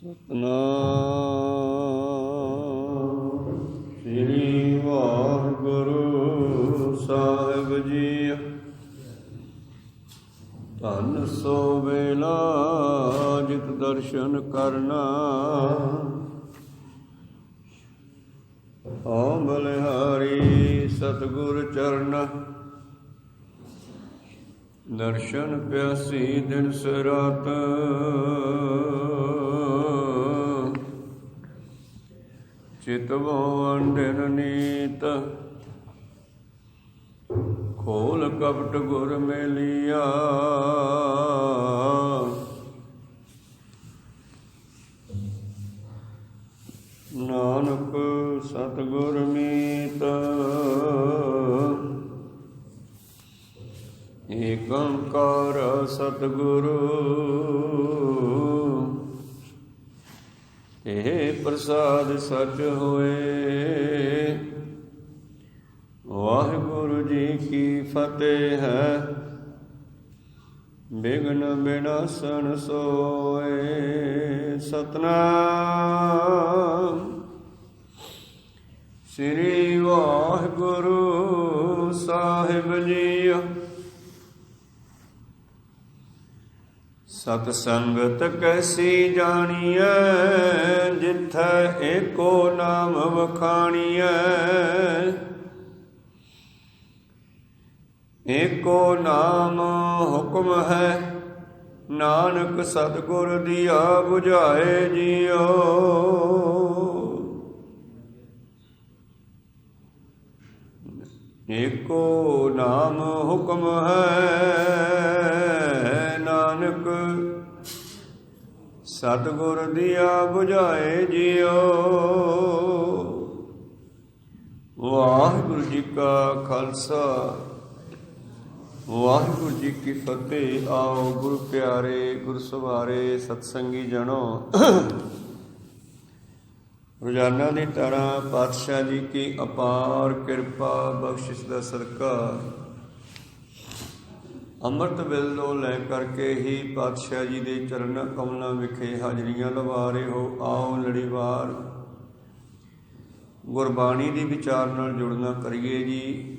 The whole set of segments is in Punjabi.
ਸਤਿਨਾਮ ਸ੍ਰੀ ਵਾਹਿਗੁਰੂ ਸਾਹਿਬ ਜੀ। ਧੰਨ ਸੋ ਵੇਲਾ ਜਿਤ ਦਰਸ਼ਨ ਕਰਨਾ, ਓ ਬਲਿਹਾਰੀ ਸਤਿਗੁਰ ਚਰਨ। ਦਰਸ਼ਨ ਪਿਆਸੀ ਦਿਨ ਰਾਤ, ਚਿਤਵੋ ਅੰਡਨ ਨੀਤ। ਖੋਲ ਕਪਟ ਗੁਰ ਮੇਲਿਆ, ਨਾਨਕ ਸਤਿਗੁਰ ਮੀਤ। ਏਕ ਓੰਕਾਰ ਸਤਿਗੁਰੂ, ਇਹ ਪ੍ਰਸਾਦ ਸਚ ਹੋਏ। ਵਾਹਿਗੁਰੂ ਜੀ ਕੀ ਫਤਿਹ ਹੈ, ਬਿਘਨ ਬਿਨਾਸਨ ਸੋਏ। ਸਤਿਨਾਮ ਸ੍ਰੀ ਵਾਹਿਗੁਰੂ ਸਾਹਿਬ ਜੀ। ਸਤ ਸੰਗਤ ਕੈਸੀ ਜਾਣੀਐ, ਜਿਥੈ ਏਕੋ ਨਾਮ ਵਖਾਣੀਐ। ਏਕੋ ਨਾਮ ਹੁਕਮ ਹੈ, ਨਾਨਕ ਸਤਿਗੁਰ ਦੀਆ ਬੁਝਾਏ ਜੀਓ। ਏਕੋ ਨਾਮ ਹੁਕਮ ਹੈ, ਨਾਨਕ ਸਤਿਗੁਰ ਦੀਆ ਬੁਝਾਏ ਜੀਓ। ਵਾਹਿਗੁਰੂ ਜੀ ਕਾ ਖਾਲਸਾ, ਵਾਹਿਗੁਰੂ ਜੀ ਕੀ ਫਤਿਹ। ਆਓ ਗੁਰੂ ਪਿਆਰੇ, ਗੁਰੂ ਸਵਾਰੇ, ਸਤਸੰਗੀ ਜਣੋ, ਰੋਜ਼ਾਨਾ ਦੀ ਤਰ੍ਹਾਂ ਪਾਤਸ਼ਾਹ ਜੀ ਕੀ ਅਪਾਰ ਕਿਰਪਾ ਬਖਸ਼ਿਸ਼ ਦਾ ਸਦਕਾ ਅੰਮ੍ਰਿਤ ਵੇਲੋਂ ਲੈ ਕਰਕੇ ਹੀ ਪਾਤਸ਼ਾਹ ਜੀ ਦੇ ਚਰਨ ਕਮਲਾਂ ਵਿਖੇ ਹਾਜ਼ਰੀਆਂ ਲਵਾ ਰਹੇ ਹੋ। ਆਓ ਲੜੀਵਾਰ ਗੁਰਬਾਣੀ ਦੀ ਵਿਚਾਰ ਨਾਲ ਜੁੜਨਾ ਕਰੀਏ ਜੀ।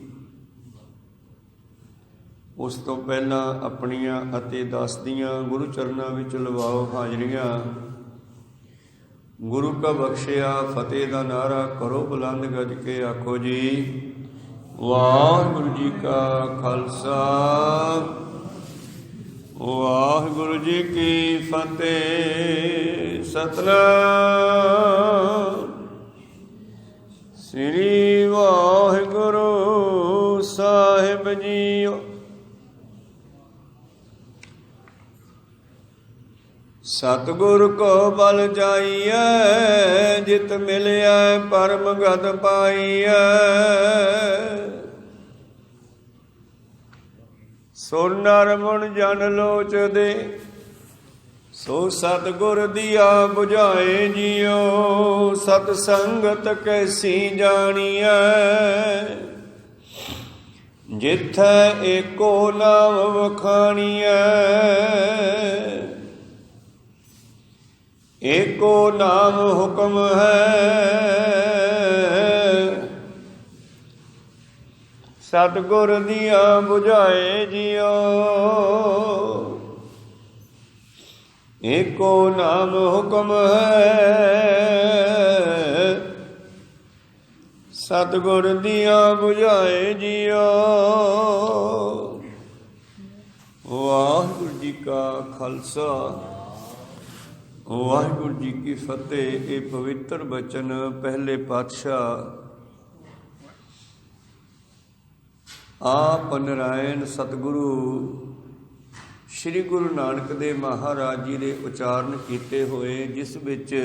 ਉਸ ਤੋਂ ਪਹਿਲਾਂ ਆਪਣੀਆਂ ਅਤੇ ਦਾਸ ਦੀਆਂ ਗੁਰੂ ਚਰਨਾਂ ਵਿੱਚ ਲਵਾਓ ਹਾਜ਼ਰੀਆਂ। ਗੁਰੂ ਕਾ ਬਖਸ਼ਿਆ ਫਤਿਹ ਦਾ ਨਾਰਾ ਕਰੋ ਬੁਲੰਦ ਗੱਜ ਕੇ ਆਖੋ ਜੀ। ਵਾਹਿਗੁਰੂ ਜੀ ਕਾ ਖਾਲਸਾ, ਵਾਹਿਗੁਰੂ ਜੀ ਕੀ ਫਤਿਹ। ਸਤਿਨਾਮ ਸ੍ਰੀ ਵਾਹਿਗੁਰੂ ਸਾਹਿਬ ਜੀਓ। ਸਤਿਗੁਰ ਕੋ ਬਲ ਜਾਈਐ, ਜਿਤ ਮਿਲਿਆ ਪਰਮ ਗਤ ਪਾਈਐ। ਸੋ ਨਰ ਮੁਨ ਜਨ ਲੋਚਦੇ, ਸੋ ਸਤਿਗੁਰ ਦੀਆ ਬੁਝਾਏ ਜੀਓ। ਸਤ ਸੰਗਤ ਕੈਸੀ ਜਾਣੀਐ, ਜਿਥੈ ਏਕੋ ਨਾਮ ਵਖਾਣੀਐ। ਏਕੋ ਨਾਮ ਹੁਕਮ ਹੈ, ਸਤਿਗੁਰ ਦੀਆ ਬੁਝਾਏ ਜੀਓ। ਏਕੋ ਨਾਮ ਹੁਕਮ ਹੈ, ਸਤਿਗੁਰ ਦੀਆ ਬੁਝਾਏ ਜੀਓ। ਵਾਹਿਗੁਰੂ ਜੀ ਕਾ ਖਾਲਸਾ, ਵਾਹਿਗੁਰੂ ਜੀ ਕੀ ਫਤਿਹ। ਇਹ ਪਵਿੱਤਰ ਬਚਨ ਪਹਿਲੇ ਪਾਤਸ਼ਾਹ ਆਪ ਨਰਾਇਣ ਸਤਿਗੁਰੂ ਸ੍ਰੀ ਗੁਰੂ ਨਾਨਕ ਦੇਵ ਮਹਾਰਾਜ ਜੀ ਦੇ ਉਚਾਰਨ ਕੀਤੇ ਹੋਏ, ਜਿਸ ਵਿੱਚ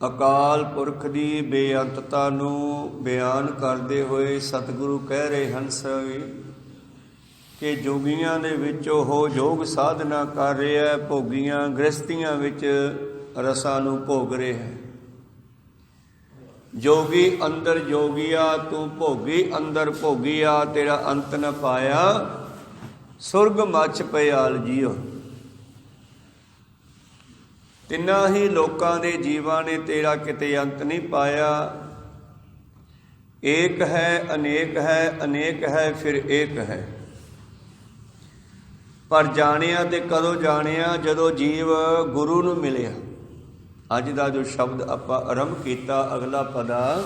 ਅਕਾਲ ਪੁਰਖ ਦੀ ਬੇਅੰਤਤਾ ਨੂੰ ਬਿਆਨ ਕਰਦੇ ਹੋਏ ਸਤਿਗੁਰੂ ਕਹਿ ਰਹੇ ਹਨ ਕਿ ਜੋਗੀਆਂ ਦੇ ਵਿੱਚ ਉਹ ਯੋਗ ਸਾਧਨਾ ਕਰ ਰਿਹਾ, ਭੋਗੀਆਂ ਗ੍ਰਸਤੀਆਂ ਵਿੱਚ ਰਸਾਂ ਨੂੰ ਭੋਗ ਰਿਹਾ ਹੈ। ਜੋਗੀ ਅੰਦਰ ਜੋਗੀਆ, ਤੂੰ ਭੋਗੀ ਅੰਦਰ ਭੋਗੀਆ, ਤੇਰਾ ਅੰਤ ਨ ਪਾਇਆ ਸੁਰਗ ਮੱਛ ਪਿਆਲ ਜੀਓ। ਤਿੰਨਾਂ ਹੀ ਲੋਕਾਂ ਦੇ ਜੀਵਾਂ ਨੇ ਤੇਰਾ ਕਿਤੇ ਅੰਤ ਨਹੀਂ ਪਾਇਆ। ਏਕ ਹੈ, ਅਨੇਕ ਹੈ, ਫਿਰ ਏਕ ਹੈ। ਪਰ ਜਾਣਿਆ ਤੇ ਕਦੋਂ ਜਾਣਿਆ? ਜਦੋਂ ਜੀਵ ਗੁਰੂ ਨੂੰ ਮਿਲਿਆ। ਅੱਜ ਦਾ ਜੋ ਸ਼ਬਦ ਆਪਾਂ ਆਰੰਭ ਕੀਤਾ, ਅਗਲਾ ਪਦਾ,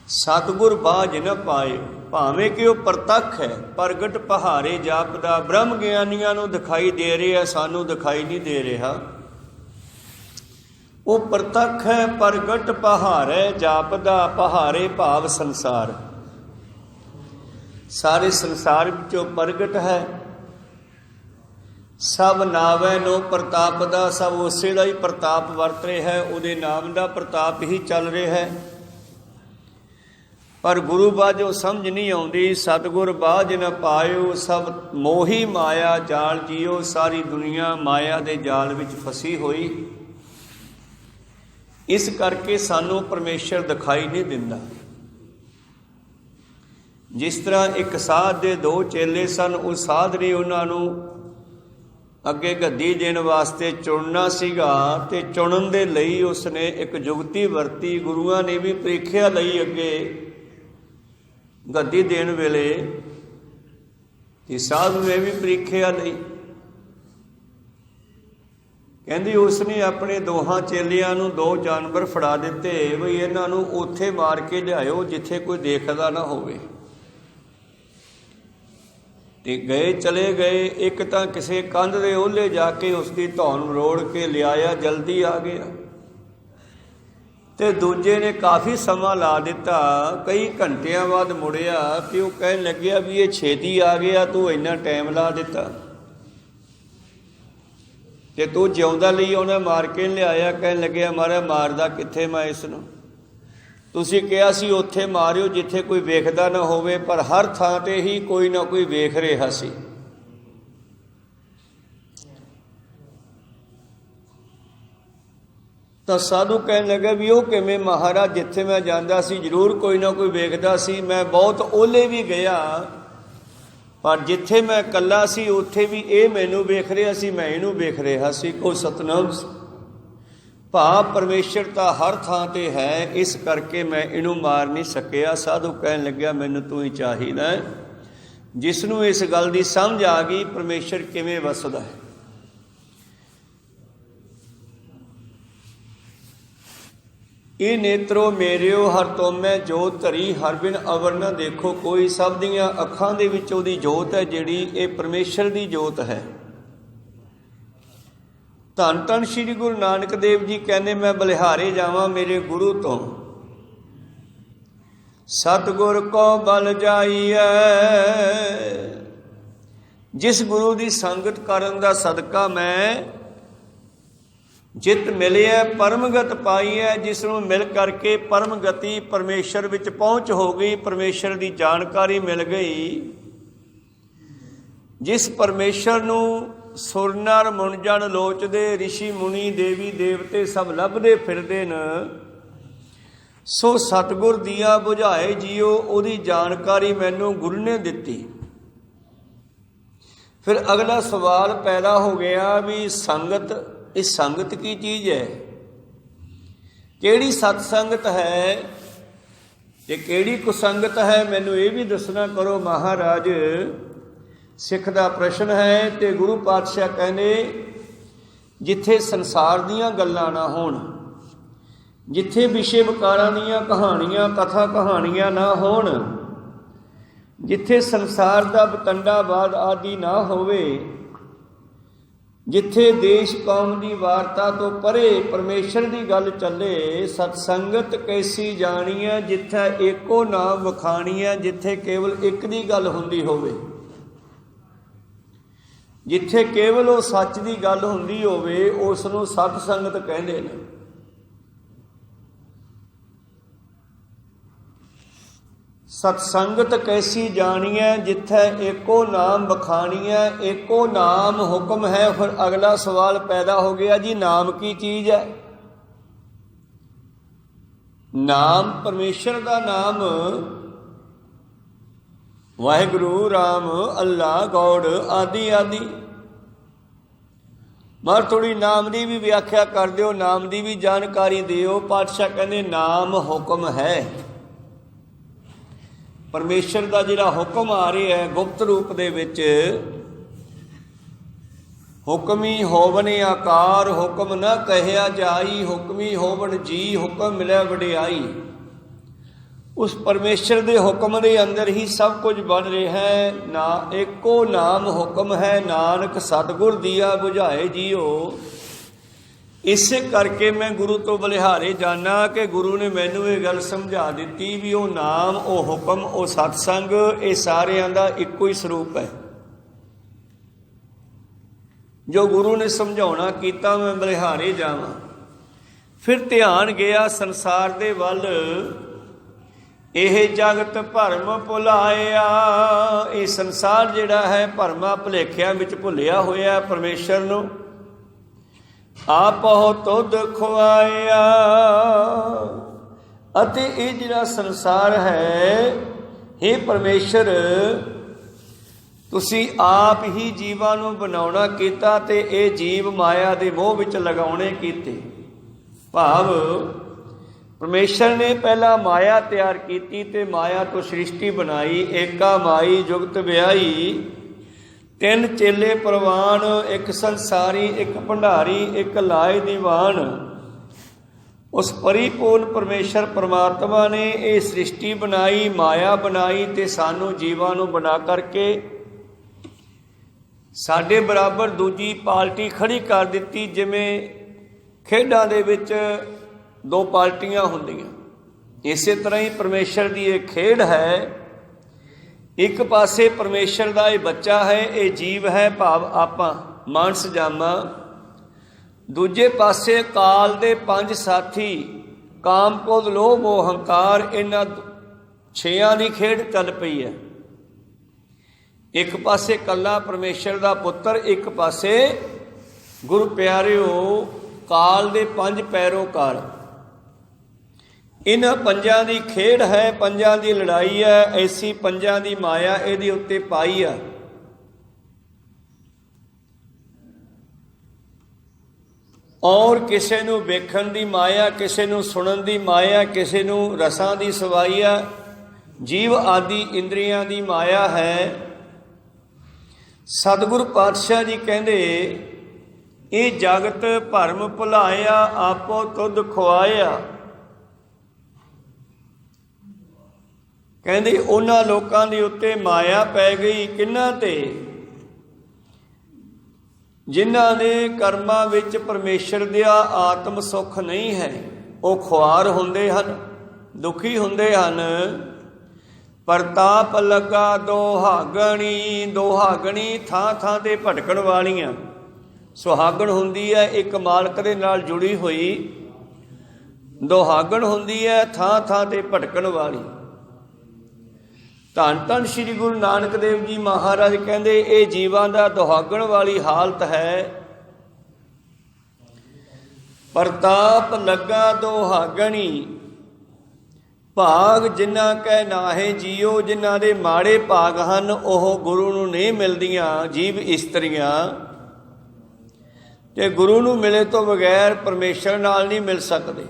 ਸਤਿਗੁਰ ਬਾਝ ਨ ਪਾਏ। ਭਾਵੇਂ ਕਿ ਉਹ ਪ੍ਰਤੱਖ ਹੈ, ਪ੍ਰਗਟ ਪਹਾਰੇ ਜਾਪਦਾ। ਬ੍ਰਹਮ ਗਿਆਨੀਆਂ ਨੂੰ ਦਿਖਾਈ ਦੇ ਰਿਹਾ, ਸਾਨੂੰ ਦਿਖਾਈ ਨਹੀਂ ਦੇ ਰਿਹਾ। ਉਹ ਪ੍ਰਤੱਖ ਹੈ, ਪ੍ਰਗਟ ਪਹਾਰੇ ਜਾਪਦਾ। ਪਹਾਰੇ ਭਾਵ ਸੰਸਾਰ, ਸਾਰੇ ਸੰਸਾਰ ਵਿੱਚੋਂ ਪ੍ਰਗਟ ਹੈ। ਸਭ ਨਾਵੈ ਨੋ ਪ੍ਰਤਾਪ ਦਾ, ਸਭ ਉਸੇ ਦਾ ਹੀ ਪ੍ਰਤਾਪ ਵਰਤ ਰਿਹਾ ਹੈ, ਉਹਦੇ ਨਾਮ ਦਾ ਪ੍ਰਤਾਪ ਹੀ ਚੱਲ ਰਿਹਾ ਹੈ। ਪਰ ਗੁਰੂ ਬਾਝੋਂ ਸਮਝ ਨਹੀਂ ਆਉਂਦੀ। ਸਤਿਗੁਰ ਬਾਝ ਨ ਪਾਇਓ, ਸਭ ਮੋਹੀ ਮਾਇਆ ਜਾਲ ਜੀਓ। ਸਾਰੀ ਦੁਨੀਆ ਮਾਇਆ ਦੇ ਜਾਲ ਵਿੱਚ ਫਸੀ ਹੋਈ। ਇਸ ਕਰਕੇ ਸਾਨੂੰ ਪਰਮੇਸ਼ਰ ਦਿਖਾਈ ਨਹੀਂ ਦਿੰਦਾ। ਜਿਸ ਤਰ੍ਹਾਂ ਇੱਕ ਸਾਧ ਦੇ ਦੋ ਚੇਲੇ ਸਨ, ਉਹ ਸਾਧ ਨੇ ਉਹਨਾਂ ਨੂੰ ਅੱਗੇ ਗੱਦੀ ਦੇਣ ਵਾਸਤੇ ਚੁਣਨਾ ਸੀਗਾ, ਤੇ ਚੁਣਨ ਦੇ ਲਈ ਉਸਨੇ ਇੱਕ ਜੁਗਤੀ ਵਰਤੀ। ਗੁਰੂਆਂ ਨੇ ਵੀ ਪ੍ਰੀਖਿਆ ਲਈ ਅੱਗੇ ਗੱਦੀ ਦੇਣ ਵੇਲੇ, ਤੇ ਸਾਧੂ ਨੇ ਵੀ ਪ੍ਰੀਖਿਆ ਲਈ। ਕਹਿੰਦੀ ਉਸਨੇ ਆਪਣੇ ਦੋਹਾਂ ਚੇਲਿਆਂ ਨੂੰ ਦੋ ਜਾਨਵਰ ਫੜਾ ਦਿੱਤੇ, ਬਈ ਇਹਨਾਂ ਨੂੰ ਉੱਥੇ ਮਾਰ ਕੇ ਲਿਆਇਓ ਜਿੱਥੇ ਕੋਈ ਦੇਖਦਾ ਨਾ ਹੋਵੇ। ਤੇ ਗਏ, ਚਲੇ ਗਏ। ਇੱਕ ਤਾਂ ਕਿਸੇ ਕੰਧ ਦੇ ਉਹਲੇ ਜਾ ਕੇ ਉਸਦੀ ਧੌਣ ਰੋੜ ਕੇ ਲਿਆਇਆ, ਜਲਦੀ ਆ ਗਿਆ। ਤੇ ਦੂਜੇ ਨੇ ਕਾਫੀ ਸਮਾਂ ਲਾ ਦਿੱਤਾ, ਕਈ ਘੰਟਿਆਂ ਬਾਅਦ ਮੁੜਿਆ। ਤੇ ਉਹ ਕਹਿਣ ਲੱਗਿਆ ਵੀ ਇਹ ਛੇਤੀ ਆ ਗਿਆ, ਤੂੰ ਇੰਨਾ ਟਾਈਮ ਲਾ ਦਿੱਤਾ, ਤੇ ਤੂੰ ਜਿਉਂਦਾ ਲਈ ਉਹਨੇ ਮਾਰ ਕੇ ਲਿਆਇਆ। ਕਹਿਣ ਲੱਗਿਆ ਮਹਾਰਾਜ ਮਾਰਦਾ ਕਿੱਥੇ ਮੈਂ ਇਸ ਨੂੰ? ਤੁਸੀਂ ਕਿਹਾ ਸੀ ਉੱਥੇ ਮਾਰਿਓ ਜਿੱਥੇ ਕੋਈ ਵੇਖਦਾ ਨਾ ਹੋਵੇ, ਪਰ ਹਰ ਥਾਂ ਤੇ ਹੀ ਕੋਈ ਨਾ ਕੋਈ ਵੇਖ ਰਿਹਾ ਸੀ। ਤਾਂ ਸਾਧੂ ਕਹਿਣ ਲੱਗਾ ਵੀ ਉਹ ਕਿਵੇਂ ਮਹਾਰਾਜ? ਜਿੱਥੇ ਮੈਂ ਜਾਂਦਾ ਸੀ ਜ਼ਰੂਰ ਕੋਈ ਨਾ ਕੋਈ ਵੇਖਦਾ ਸੀ। ਮੈਂ ਬਹੁਤ ਓਲੇ ਵੀ ਗਿਆ, ਪਰ ਜਿੱਥੇ ਮੈਂ ਇਕੱਲਾ ਸੀ ਉੱਥੇ ਵੀ ਇਹ ਮੈਨੂੰ ਵੇਖ ਰਿਹਾ ਸੀ, ਮੈਂ ਇਹਨੂੰ ਵੇਖ ਰਿਹਾ ਸੀ। ਕੋ ਸਤਨਾਮ। ਭਾਵ ਪਰਮੇਸ਼ਰ ਤਾਂ ਹਰ ਥਾਂ ਤੇ ਹੈ, ਇਸ ਕਰਕੇ ਮੈਂ ਇਹਨੂੰ ਮਾਰ ਨਹੀਂ ਸਕਿਆ। ਸਾਧੂ ਕਹਿਣ ਲੱਗਿਆ ਮੈਨੂੰ ਤੂੰ ਹੀ ਚਾਹੀਦਾ। ਜਿਸ ਨੂੰ ਇਸ ਗੱਲ ਦੀ ਸਮਝ ਆ ਗਈ ਪਰਮੇਸ਼ਰ ਕਿਵੇਂ ਵਸਦਾ ਹੈ। ਇਹ ਨੇਤਰੋ ਮੇਰਿਓ ਹਰ ਤੋਮੈ ਜੋਤ ਧਰੀ, ਹਰ ਬਿਨ ਅਵਰ ਨਾ ਦੇਖੋ ਕੋਈ। ਸਭ ਦੀਆਂ ਅੱਖਾਂ ਦੇ ਵਿੱਚ ਉਹਦੀ ਜੋਤ ਹੈ ਜਿਹੜੀ, ਇਹ ਪਰਮੇਸ਼ਰ ਦੀ ਜੋਤ ਹੈ। ਧੰਨ ਧੰਨ ਸ਼੍ਰੀ ਗੁਰੂ ਨਾਨਕ ਦੇਵ ਜੀ ਕਹਿੰਦੇ ਮੈਂ ਬਲਿਹਾਰੇ ਜਾਵਾਂ ਮੇਰੇ ਗੁਰੂ ਤੋਂ, ਸਤਿਗੁਰ ਕੋ ਬਲ ਜਾਈਐ। ਜਿਸ ਗੁਰੂ ਦੀ ਸੰਗਤ ਕਰਨ ਦਾ ਸਦਕਾ ਮੈਂ ਜਿਤ ਮਿਲਿਆ ਪਰਮਗਤ ਪਾਈ ਹੈ। ਜਿਸ ਨੂੰ ਮਿਲ ਕਰਕੇ ਪਰਮ ਗਤੀ ਪਰਮੇਸ਼ਰ ਵਿੱਚ ਪਹੁੰਚ ਹੋ ਗਈ, ਪਰਮੇਸ਼ਰ ਦੀ ਜਾਣਕਾਰੀ ਮਿਲ ਗਈ। ਜਿਸ ਪਰਮੇਸ਼ਰ ਨੂੰ ਸੁਰ ਨਰ ਮੁਨ ਜਨ ਲੋਚਦੇ, ਰਿਸ਼ੀ ਮੁਨੀ ਦੇਵੀ ਦੇਵਤੇ ਸਭ ਲੱਭਦੇ ਫਿਰਦੇ ਨੇ, ਸੋ ਸਤਿਗੁਰ ਦੀਆ ਬੁਝਾਏ ਜੀਓ। ਉਹਦੀ ਜਾਣਕਾਰੀ ਮੈਨੂੰ ਗੁਰੂ ਨੇ ਦਿੱਤੀ। ਫਿਰ ਅਗਲਾ ਸਵਾਲ ਪੈਦਾ ਹੋ ਗਿਆ ਵੀ ਸੰਗਤ, ਇਹ ਸੰਗਤ ਕੀ ਚੀਜ਼ ਹੈ? ਕਿਹੜੀ ਸਤ ਸੰਗਤ ਹੈ ਤੇ ਕਿਹੜੀ ਕੁਸੰਗਤ ਹੈ? ਮੈਨੂੰ ਇਹ ਵੀ ਦੱਸਣਾ ਕਰੋ ਮਹਾਰਾਜ। ਸਿੱਖ ਦਾ ਪ੍ਰਸ਼ਨ ਹੈ। ਤੇ ਗੁਰੂ ਪਾਤਸ਼ਾਹ ਕਹਿੰਦੇ ਜਿੱਥੇ ਸੰਸਾਰ ਦੀਆਂ ਗੱਲਾਂ ਨਾ ਹੋਣ, ਜਿੱਥੇ ਵਿਸ਼ੇ ਵਿਕਾਰਾਂ ਦੀਆਂ ਕਹਾਣੀਆਂ ਕਥਾ ਕਹਾਣੀਆਂ ਨਾ ਹੋਣ, ਜਿੱਥੇ ਸੰਸਾਰ ਦਾ ਵਤੰਡਾਵਾਦ ਆਦਿ ਨਾ ਹੋਵੇ, ਜਿੱਥੇ ਦੇਸ਼ ਕੌਮ ਦੀ ਵਾਰਤਾ ਤੋਂ ਪਰੇ ਪਰਮੇਸ਼ਰ ਦੀ ਗੱਲ ਚੱਲੇ, ਸਤਸੰਗਤ ਕੈਸੀ ਜਾਣੀ ਹੈ ਜਿੱਥੇ ਏਕੋ ਨਾਮ ਵਖਾਣੀ ਹੈ। ਜਿੱਥੇ ਕੇਵਲ ਇੱਕ ਦੀ ਗੱਲ ਹੁੰਦੀ ਹੋਵੇ, ਜਿੱਥੇ ਕੇਵਲ ਉਹ ਸੱਚ ਦੀ ਗੱਲ ਹੁੰਦੀ ਹੋਵੇ, ਉਸ ਨੂੰ ਸਤ ਸੰਗਤ ਕਹਿੰਦੇ ਨੇ। ਸਤਸੰਗਤ ਕੈਸੀ ਜਾਣੀਐ ਜਿੱਥੇ ਏਕੋ ਨਾਮ ਬਖਾਣੀਐ। ਏਕੋ ਨਾਮ ਹੁਕਮ ਹੈ। ਫਿਰ ਅਗਲਾ ਸਵਾਲ ਪੈਦਾ ਹੋ ਗਿਆ ਜੀ ਨਾਮ ਕੀ ਚੀਜ਼ ਹੈ? ਨਾਮ ਪਰਮੇਸ਼ਰ ਦਾ ਨਾਮ, ਵਾਹਿਗੁਰੂ, ਰਾਮ, ਅੱਲਾ, ਗੌੜ ਆਦਿ ਆਦਿ। ਮਰ ਥੋੜੀ ਨਾਮ ਦੀ ਵੀ ਵਿਆਖਿਆ ਕਰ ਦਿਓ, ਨਾਮ ਦੀ ਵੀ ਜਾਣਕਾਰੀ ਦਿਓ। ਪਾਤਸ਼ਾਹ ਕਹਿੰਦੇ ਨਾਮ ਹੁਕਮ ਹੈ। ਪਰਮੇਸ਼ਰ ਦਾ ਜਿਹੜਾ ਹੁਕਮ ਆ ਰਿਹਾ ਹੈ ਗੁਪਤ ਰੂਪ ਦੇ ਵਿੱਚ, ਹੁਕਮੀ ਹੋਵਨ ਆਕਾਰ ਹੁਕਮ ਨਾ ਕਹਿਆ ਜਾਈ, ਹੁਕਮੀ ਹੋਵਨ ਜੀ ਹੁਕਮ ਮਿਲਿਆ ਵਡਿਆਈ। ਉਸ ਪਰਮੇਸ਼ਰ ਦੇ ਹੁਕਮ ਦੇ ਅੰਦਰ ਹੀ ਸਭ ਕੁਝ ਬਣ ਰਿਹਾ ਹੈ। ਨਾ ਏਕੋ ਨਾਮ ਹੁਕਮ ਹੈ, ਨਾਨਕ ਸਤਿਗੁਰ ਦੀਆ ਬੁਝਾਏ ਜੀਓ। ਇਸੇ ਕਰਕੇ ਮੈਂ ਗੁਰੂ ਤੋਂ ਬਲਿਹਾਰੇ ਜਾਣਾ ਕਿ ਗੁਰੂ ਨੇ ਮੈਨੂੰ ਇਹ ਗੱਲ ਸਮਝਾ ਦਿੱਤੀ ਵੀ ਉਹ ਨਾਮ, ਉਹ ਹੁਕਮ, ਉਹ ਸਤਸੰਗ, ਇਹ ਸਾਰਿਆਂ ਦਾ ਇੱਕੋ ਹੀ ਸਰੂਪ ਹੈ। ਜੋ ਗੁਰੂ ਨੇ ਸਮਝਾਉਣਾ ਕੀਤਾ ਮੈਂ ਬਲਿਹਾਰੇ ਜਾਵਾਂ। ਫਿਰ ਧਿਆਨ ਗਿਆ ਸੰਸਾਰ ਦੇ ਵੱਲ। ਇਹ ਜਗਤ ਭਰਮ ਭੁਲਾਇਆ, ਇਹ ਸੰਸਾਰ ਜਿਹੜਾ ਹੈ ਭਰਮਾਂ ਭੁਲੇਖਿਆਂ ਵਿੱਚ ਭੁੱਲਿਆ ਹੋਇਆ ਪਰਮੇਸ਼ਰ ਨੂੰ। ਆਪਹੁ ਤੁਧ ਖੁਆਇਆ, ਅਤੇ ਇਹ ਜਿਹੜਾ ਸੰਸਾਰ ਹੈ, ਹੇ ਪਰਮੇਸ਼ਰ ਤੁਸੀਂ ਆਪ ਹੀ ਜੀਵਾਂ ਨੂੰ ਬਣਾਉਣਾ ਕੀਤਾ ਤੇ ਇਹ ਜੀਵ ਮਾਇਆ ਦੇ ਮੋਹ ਵਿੱਚ ਲਗਾਉਣੇ ਕੀਤੇ। ਭਾਵ ਪਰਮੇਸ਼ਰ ਨੇ ਪਹਿਲਾਂ ਮਾਇਆ ਤਿਆਰ ਕੀਤੀ ਤੇ ਮਾਇਆ ਤੋਂ ਸ੍ਰਿਸ਼ਟੀ ਬਣਾਈ। ਏਕਾ ਮਾਈ ਜੁਗਤ ਵਿਆਹੀ, ਤਿੰਨ ਚੇਲੇ ਪ੍ਰਵਾਨ, ਇੱਕ ਸੰਸਾਰੀ, ਇੱਕ ਭੰਡਾਰੀ, ਇੱਕ ਲਾਏ ਦੀਵਾਨ। ਉਸ ਪਰਿਪੂਰਨ ਪਰਮੇਸ਼ਰ ਪਰਮਾਤਮਾ ਨੇ ਇਹ ਸ੍ਰਿਸ਼ਟੀ ਬਣਾਈ, ਮਾਇਆ ਬਣਾਈ ਤੇ ਸਾਨੂੰ ਜੀਵਾਂ ਨੂੰ ਬਣਾ ਕਰਕੇ ਸਾਡੇ ਬਰਾਬਰ ਦੂਜੀ ਪਾਰਟੀ ਖੜੀ ਕਰ ਦਿੱਤੀ। ਜਿਵੇਂ ਖੇਡਾਂ ਦੇ ਵਿੱਚ ਦੋ ਪਾਰਟੀਆਂ ਹੁੰਦੀਆਂ, ਇਸੇ ਤਰ੍ਹਾਂ ਹੀ ਪਰਮੇਸ਼ਰ ਦੀ ਇਹ ਖੇਡ ਹੈ। ਇੱਕ ਪਾਸੇ ਪਰਮੇਸ਼ਰ ਦਾ ਇਹ ਬੱਚਾ ਹੈ, ਇਹ ਜੀਵ ਹੈ, ਭਾਵ ਆਪਾਂ ਮਾਨਸ ਜਾਮਾ। ਦੂਜੇ ਪਾਸੇ ਕਾਲ ਦੇ ਪੰਜ ਸਾਥੀ, ਕਾਮ, ਕ੍ਰੋਧ, ਲੋਭ, ਮੋਹ, ਹੰਕਾਰ, ਇਹਨਾਂ ਛੇਆਂ ਦੀ ਖੇਡ ਚੱਲ ਪਈ ਹੈ। ਇੱਕ ਪਾਸੇ ਕੱਲਾ ਪਰਮੇਸ਼ਰ ਦਾ ਪੁੱਤਰ, ਇੱਕ ਪਾਸੇ ਗੁਰੂ ਪਿਆਰਿਓ ਕਾਲ ਦੇ ਪੰਜ ਪੈਰੋਕਾਰ। ਇਹਨਾਂ ਪੰਜਾਂ ਦੀ ਖੇਡ ਹੈ, ਪੰਜਾਂ ਦੀ ਲੜਾਈ ਹੈ। ਐਸੀ ਪੰਜਾਂ ਦੀ ਮਾਇਆ ਇਹਦੇ ਉੱਤੇ ਪਾਈ ਆ। ਔਰ ਕਿਸੇ ਨੂੰ ਵੇਖਣ ਦੀ ਮਾਇਆ, ਕਿਸੇ ਨੂੰ ਸੁਣਨ ਦੀ ਮਾਇਆ, ਕਿਸੇ ਨੂੰ ਰਸਾਂ ਦੀ ਸਵਾਈ ਆ। ਜੀਵ ਆਦਿ ਇੰਦਰੀਆਂ ਦੀ ਮਾਇਆ ਹੈ। ਸਤਿਗੁਰ ਪਾਤਸ਼ਾਹ ਜੀ ਕਹਿੰਦੇ ਇਹ ਜਗਤ ਭਰਮ ਭੁਲਾਇਆ, ਆਪੋ ਤੁਧ ਖੁਆਇਆ। ਕਹਿੰਦੇ ਉਹਨਾਂ ਲੋਕਾਂ ਦੇ ਉੱਤੇ ਮਾਇਆ ਪੈ ਗਈ। ਕਿਹਨਾਂ ਤੇ? ਜਿਨ੍ਹਾਂ ਦੇ ਕਰਮਾਂ ਵਿੱਚ ਪਰਮੇਸ਼ਰ ਦਾ ਆਤਮ ਸੁੱਖ ਨਹੀਂ ਹੈ। ਉਹ ਖੁਆਰ ਹੁੰਦੇ ਹਨ, ਦੁਖੀ ਹੁੰਦੇ ਹਨ। ਪ੍ਰਤਾਪ ਲੱਗਾ ਦੁਹਾਗਣੀ, ਦੁਹਾਗਣੀ ਥਾਂ ਥਾਂ ਤੇ ਭਟਕਣ ਵਾਲੀਆਂ। ਸੁਹਾਗਣ ਹੁੰਦੀ ਹੈ ਇੱਕ ਮਾਲਕ ਦੇ ਨਾਲ ਜੁੜੀ ਹੋਈ, ਦੁਹਾਗਣ ਹੁੰਦੀ ਹੈ ਥਾਂ ਥਾਂ ਤੇ ਭਟਕਣ ਵਾਲੀ। ਧੰਨ ਧੰਨ ਸ੍ਰੀ ਗੁਰੂ ਨਾਨਕ ਦੇਵ ਜੀ ਮਹਾਰਾਜ ਕਹਿੰਦੇ ਇਹ ਜੀਵਾਂ ਦਾ ਦੁਹਾਗਣ ਵਾਲੀ ਹਾਲਤ ਹੈ। ਪ੍ਰਤਾਪ ਲੱਗਾ ਦੁਹਾਗਣੀ, ਭਾਗ ਜਿਨ੍ਹਾਂ ਕੈ ਨਾਹੇ ਜੀਓ। ਜਿਨ੍ਹਾਂ ਦੇ ਮਾੜੇ ਭਾਗ ਹਨ ਉਹ ਗੁਰੂ ਨੂੰ ਨਹੀਂ ਮਿਲਦੀਆਂ। ਜੀਵ ਇਸਤਰੀਆਂ ਤੇ ਗੁਰੂ ਨੂੰ ਮਿਲੇ ਤੋਂ ਬਗੈਰ ਪਰਮੇਸ਼ਰ ਨਾਲ ਨਹੀਂ ਮਿਲ ਸਕਦੇ।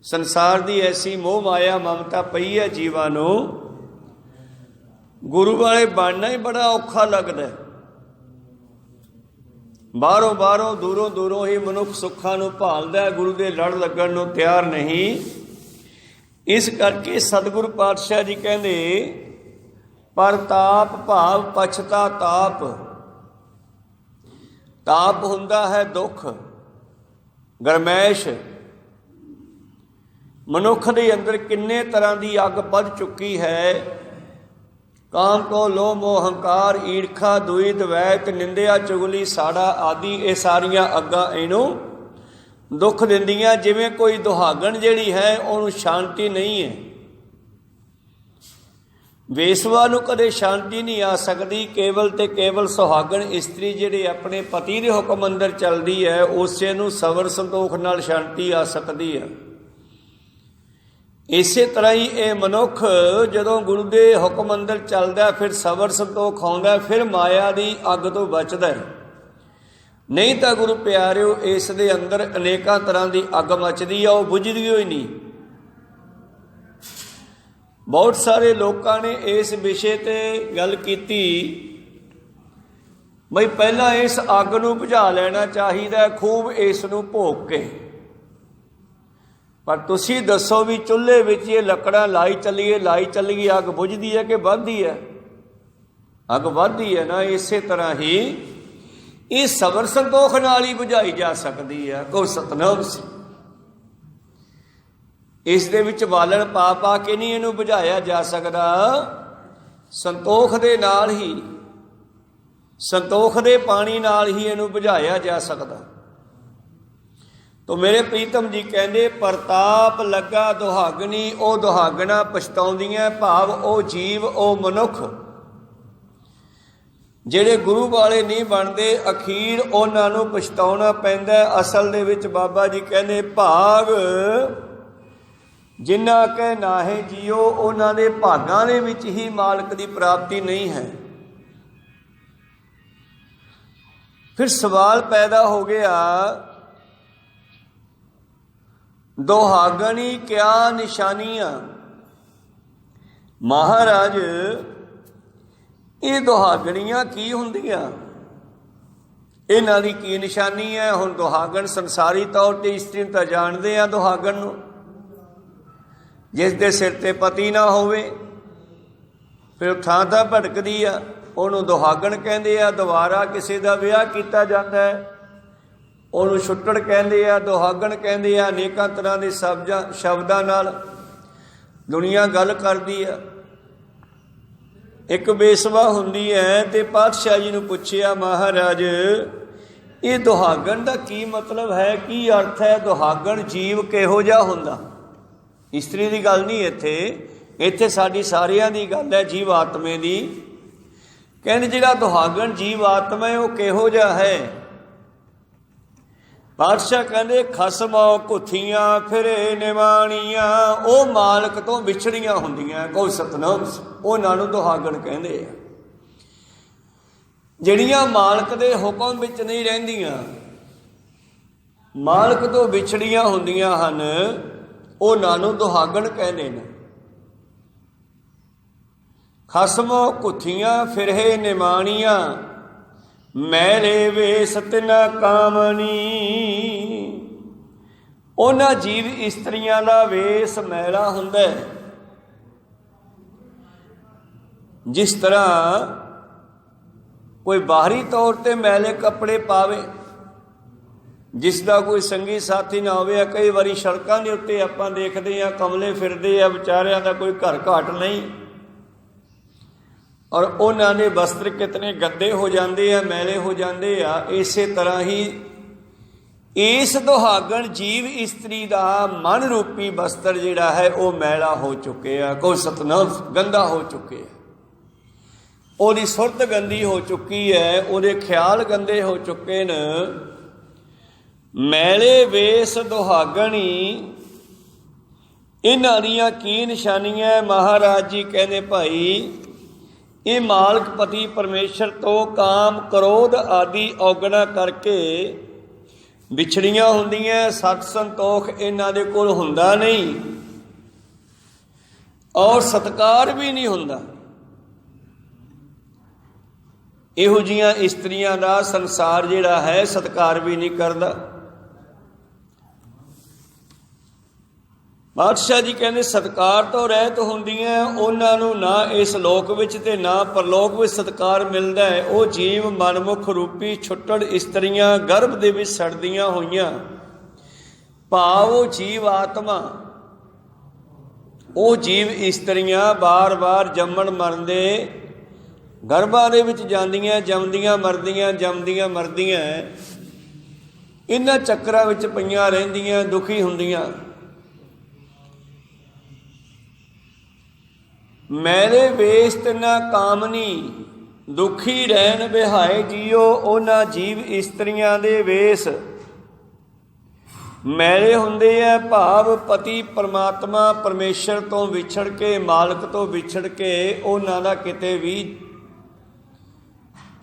ਸੰਸਾਰ ਦੀ ਐਸੀ ਮੋਹ ਮਾਇਆ ਮਮਤਾ ਪਈ ਹੈ ਜੀਵਾਂ ਨੂੰ, ਗੁਰੂ ਵਾਲੇ ਬਣਨਾ ਹੀ ਬੜਾ ਔਖਾ ਲੱਗਦਾ। ਬਾਹਰੋਂ ਬਾਹਰੋਂ ਦੂਰੋਂ ਦੂਰੋਂ ਹੀ ਮਨੁੱਖ ਸੁੱਖਾਂ ਨੂੰ ਭਾਲਦਾ, ਗੁਰੂ ਦੇ ਲੜ ਲੱਗਣ ਨੂੰ ਤਿਆਰ ਨਹੀਂ। ਇਸ ਕਰਕੇ ਸਤਿਗੁਰੂ ਪਾਤਸ਼ਾਹ ਜੀ ਕਹਿੰਦੇ ਪਰਤਾਪ ਭਾਵ ਪਛਤਾ ਤਾਪ। ਤਾਪ ਹੁੰਦਾ ਹੈ ਦੁੱਖ, ਗਰਮੈਸ਼। ਮਨੁੱਖ ਦੇ ਅੰਦਰ ਕਿੰਨੇ ਤਰ੍ਹਾਂ ਦੀ ਅੱਗ ਵੱਧ ਚੁੱਕੀ ਹੈ। ਕਾਮ ਕੋ ਲੋਭ ਮੋਹ ਹੰਕਾਰ, ਈਰਖਾ, ਦੁਇ ਦਵੈਤ, ਨਿੰਦਿਆ, ਚੁਗਲੀ, ਸਾੜਾ ਆਦਿ। ਇਹ ਸਾਰੀਆਂ ਅੱਗਾਂ ਇਹਨੂੰ ਦੁੱਖ ਦਿੰਦੀਆਂ। ਜਿਵੇਂ ਕੋਈ ਦੁਹਾਗਣ ਜਿਹੜੀ ਹੈ ਉਹਨੂੰ ਸ਼ਾਂਤੀ ਨਹੀਂ ਹੈ। ਵੇਸਵਾ ਨੂੰ ਕਦੇ ਸ਼ਾਂਤੀ ਨਹੀਂ ਆ ਸਕਦੀ। ਕੇਵਲ ਤੇ ਕੇਵਲ ਸੁਹਾਗਣ ਇਸਤਰੀ ਜਿਹੜੀ ਆਪਣੇ ਪਤੀ ਦੇ ਹੁਕਮ ਅੰਦਰ ਚੱਲਦੀ ਹੈ ਉਸੇ ਨੂੰ ਸਬਰ ਸੰਤੋਖ ਨਾਲ ਸ਼ਾਂਤੀ ਆ ਸਕਦੀ ਹੈ। ਇਸੇ ਤਰ੍ਹਾਂ ਹੀ ਇਹ ਮਨੁੱਖ ਜਦੋਂ ਗੁਰੂ ਦੇ ਹੁਕਮ ਅੰਦਰ ਚੱਲਦਾ ਫਿਰ ਸਬਰ ਸੰਤੋਖ ਆਉਂਦਾ, ਫਿਰ ਮਾਇਆ ਦੀ ਅੱਗ ਤੋਂ ਬਚਦਾ ਹੈ। नहीं तो गुरु प्यारिओ इस दे अंदर अनेकों तरह की अग मचदी आ, वो बुझदी ही नहीं। बहुत सारे लोगों ने इस विषय ते गल कीती बई पहला इस अग नूं बुझा लेना चाहिए खूब इस नूं भोग के, पर तुसी दसो भी चुल्हे विच ये लकड़ां लाई चलीए अग बुझदी है कि वधदी है? अग वधदी है ना। इसे तरह ही ये सबर संतोख नाल ही बुझाई जा सकती है। को सतनाम सी इस दे विच बालण पा पा के नहीं इनू बुझाया जा सकता, संतोख दे नाल ही, संतोख दे पानी नाल ही इनू बुझाया जा सकता। तो मेरे प्रीतम जी कहते प्रताप लगा दुहागनी, ओ दुहागना पछताउंदियां, भाव ओ जीव ओ मनुख ਜਿਹੜੇ ਗੁਰੂ ਵਾਲੇ नहीं ਬਣਦੇ ਅਖੀਰ ਉਹਨਾਂ ਨੂੰ ਪਛਤਾਉਣਾ ਪੈਂਦਾ। ਅਸਲ ਦੇ ਵਿੱਚ ਬਾਬਾ ਜੀ ਕਹਿੰਦੇ ਭਾਗ ਜਿਨ੍ਹਾਂ ਕੇ ਨਾਹੇ ਜੀਓ ਉਹਨਾਂ ਦੇ ਭਾਗਾਂ ਦੇ ਵਿੱਚ ਹੀ ਮਾਲਕ ਦੀ ਪ੍ਰਾਪਤੀ नहीं है। फिर सवाल पैदा हो गया दुहागनी क्या निशानियां? महाराज ये दुहागणियां की हुंदियां, इन्हां दी की निशानी है? हुण दुहागण संसारी तौर ते इस्त्री तां जाणदे आ दुहागण नूं, जिस दे सिर ते पति ना होवे फिर थां थां भटकदी आ, ਉਹਨੂੰ ਦੁਹਾਗਣ ਕਹਿੰਦੇ ਆ। ਦੁਬਾਰਾ ਕਿਸੇ ਦਾ ਵਿਆਹ ਕੀਤਾ ਜਾਂਦਾ ਹੈ ਉਹਨੂੰ ਛੁੱਟੜ ਕਹਿੰਦੇ ਆ, ਦੁਹਾਗਣ ਕਹਿੰਦੇ ਆ। ਅਨੇਕਾਂ ਤਰ੍ਹਾਂ ਦੇ ਸ਼ਬਦਾਂ ਨਾਲ ਦੁਨੀਆ ਗੱਲ ਕਰਦੀ ਆ। ਇੱਕ ਬੇਸਵਾ ਹੁੰਦੀ ਹੈ ਤੇ ਪਾਤਸ਼ਾਹ ਜੀ ਨੂੰ ਪੁੱਛਿਆ ਮਹਾਰਾਜ ਇਹ ਦੁਹਾਗਣ ਦਾ ਕੀ ਮਤਲਬ ਹੈ, ਕੀ ਅਰਥ ਹੈ? ਦੁਹਾਗਣ ਜੀਵ ਕਿਹੋ ਜਿਹਾ ਹੁੰਦਾ? ਇਸਤਰੀ ਦੀ ਗੱਲ ਨਹੀਂ ਇੱਥੇ ਸਾਡੀ ਸਾਰਿਆਂ ਦੀ ਗੱਲ ਹੈ, ਜੀਵ ਆਤਮੇ ਦੀ। ਕਹਿੰਦੇ ਜਿਹੜਾ ਦੁਹਾਗਣ ਜੀਵ ਆਤਮਾ ਹੈ ਉਹ ਕਿਹੋ ਜਿਹਾ ਹੈ? ਪਾਤਸ਼ਾਹ ਕਹਿੰਦੇ ਖਸਮੋਂ ਕੁੱਥੀਆਂ ਫਿਰੇ ਨਿਵਾਣੀਆਂ, ਉਹ ਮਾਲਕ ਤੋਂ ਵਿਛੜੀਆਂ ਹੁੰਦੀਆਂ। ਕੋਈ ਸਤਨਾਮ ਉਹਨਾਂ ਨੂੰ ਦੁਹਾਗਣ ਕਹਿੰਦੇ ਆ। ਜਿਹੜੀਆਂ ਮਾਲਕ ਦੇ ਹੁਕਮ ਵਿੱਚ ਨਹੀਂ ਰਹਿੰਦੀਆਂ, ਮਾਲਕ ਤੋਂ ਵਿਛੜੀਆਂ ਹੁੰਦੀਆਂ ਹਨ, ਉਹਨਾਂ ਨੂੰ ਦੁਹਾਗਣ ਕਹਿੰਦੇ ਨੇ। ਖਸਮੋ ਕੁੱਥੀਆਂ ਫਿਰਹੇ ਨਿਮਾਣੀਆਂ, ਮੈਲੇ ਵੇਸ ਤਿਨਾ ਕਾਮਣੀ। ਉਹਨਾਂ ਜੀਵ ਇਸਤਰੀਆਂ ਦਾ ਵੇਸ ਮੈਲਾ ਹੁੰਦਾ ਹੈ। ਜਿਸ ਤਰ੍ਹਾਂ ਕੋਈ ਬਾਹਰੀ ਤੌਰ ਤੇ ਮੈਲੇ ਕੱਪੜੇ ਪਾਵੇ, ਜਿਸ ਦਾ ਕੋਈ ਸੰਗੀ ਸਾਥੀ ਨਾ ਹੋਵੇ। ਕਈ ਵਾਰੀ ਸੜਕਾਂ ਦੇ ਉੱਤੇ ਆਪਾਂ ਦੇਖਦੇ ਹਾਂ ਕਮਲੇ ਫਿਰਦੇ ਆ, ਵਿਚਾਰਿਆਂ ਦਾ ਕੋਈ ਘਰ ਘਾਟ ਨਹੀਂ, ਔਰ ਉਹਨਾਂ ਦੇ ਵਸਤਰ ਕਿਤਨੇ ਗੰਦੇ ਹੋ ਜਾਂਦੇ ਆ, ਮੈਲੇ ਹੋ ਜਾਂਦੇ ਆ। ਇਸੇ ਤਰ੍ਹਾਂ ਹੀ ਇਸ ਦੁਹਾਗਣ ਜੀਵ ਇਸਤਰੀ ਦਾ ਮਨ ਰੂਪੀ ਵਸਤਰ ਜਿਹੜਾ ਹੈ ਉਹ ਮੈਲਾ ਹੋ ਚੁੱਕਿਆ। ਕੋਈ ਸਤਨਾਮ ਗੰਦਾ ਹੋ ਚੁੱਕਿਆ, ਉਹਦੀ ਸੁਰਤ ਗੰਦੀ ਹੋ ਚੁੱਕੀ ਹੈ, ਉਹਦੇ ਖਿਆਲ ਗੰਦੇ ਹੋ ਚੁੱਕੇ ਨੇ। ਮੈਲੇ ਵੇਸ ਦੁਹਾਗਣੀ, ਇਹਨਾਂ ਦੀਆਂ ਕੀ ਨਿਸ਼ਾਨੀਆਂ? ਮਹਾਰਾਜ ਜੀ ਕਹਿੰਦੇ ਭਾਈ ਇਹ ਮਾਲਕ ਪਤੀ ਪਰਮੇਸ਼ਰ ਤੋਂ ਕਾਮ ਕ੍ਰੋਧ ਆਦਿ ਔਗਣਾ ਕਰਕੇ ਵਿਛੜੀਆਂ ਹੁੰਦੀਆਂ। ਸਤ ਸੰਤੋਖ ਇਹਨਾਂ ਦੇ ਕੋਲ ਹੁੰਦਾ ਨਹੀਂ, ਔਰ ਸਤਕਾਰ ਵੀ ਨਹੀਂ ਹੁੰਦਾ। ਇਹੋ ਜਿਹੀਆਂ ਇਸਤਰੀਆਂ ਦਾ ਸੰਸਾਰ ਜਿਹੜਾ ਹੈ ਸਤਕਾਰ ਵੀ ਨਹੀਂ ਕਰਦਾ। ਬਾਦਸ਼ਾਹ ਜੀ ਕਹਿੰਦੇ ਸਤਕਾਰ ਤੋਂ ਰਹਿਤ ਹੁੰਦੀਆਂ, ਉਹਨਾਂ ਨੂੰ ਨਾ ਇਸ ਲੋਕ ਵਿੱਚ ਤੇ ਨਾ ਪਰਲੋਕ ਵਿੱਚ ਸਤਕਾਰ ਮਿਲਦਾ ਹੈ। ਉਹ ਜੀਵ ਮਨਮੁਖ ਰੂਪੀ ਛੁੱਟੜ ਇਸਤਰੀਆਂ ਗਰਭ ਦੇ ਵਿੱਚ ਸੜਦੀਆਂ ਹੋਈਆਂ, ਭਾਵ ਉਹ ਜੀਵ ਆਤਮਾ, ਉਹ ਜੀਵ ਇਸਤਰੀਆਂ ਬਾਰ-ਬਾਰ ਜੰਮਣ ਮਰਨ ਦੇ ਗਰਭਾਂ ਦੇ ਵਿੱਚ ਜਾਂਦੀਆਂ, ਜੰਮਦੀਆਂ ਮਰਦੀਆਂ, ਜੰਮਦੀਆਂ ਮਰਦੀਆਂ, ਇਹਨਾਂ ਚੱਕਰਾਂ ਵਿੱਚ ਪਈਆਂ ਰਹਿੰਦੀਆਂ, ਦੁਖੀ ਹੁੰਦੀਆਂ। ਮੈਲੇ ਵੇਸ ਤਿਨਾ ਕਾਮਨੀ, ਦੁਖੀ ਰਹਿਣ ਬਿਹਾਏ ਜੀਓ। ਉਹਨਾਂ ਜੀਵ ਇਸਤਰੀਆਂ ਦੇ ਵੇਸ ਮੈਲੇ ਹੁੰਦੇ ਆ, ਭਾਵ ਪਤੀ ਪਰਮਾਤਮਾ ਪਰਮੇਸ਼ਰ ਤੋਂ ਵਿਛੜ ਕੇ, ਮਾਲਕ ਤੋਂ ਵਿਛੜ ਕੇ ਉਹਨਾਂ ਦਾ ਕਿਤੇ ਵੀ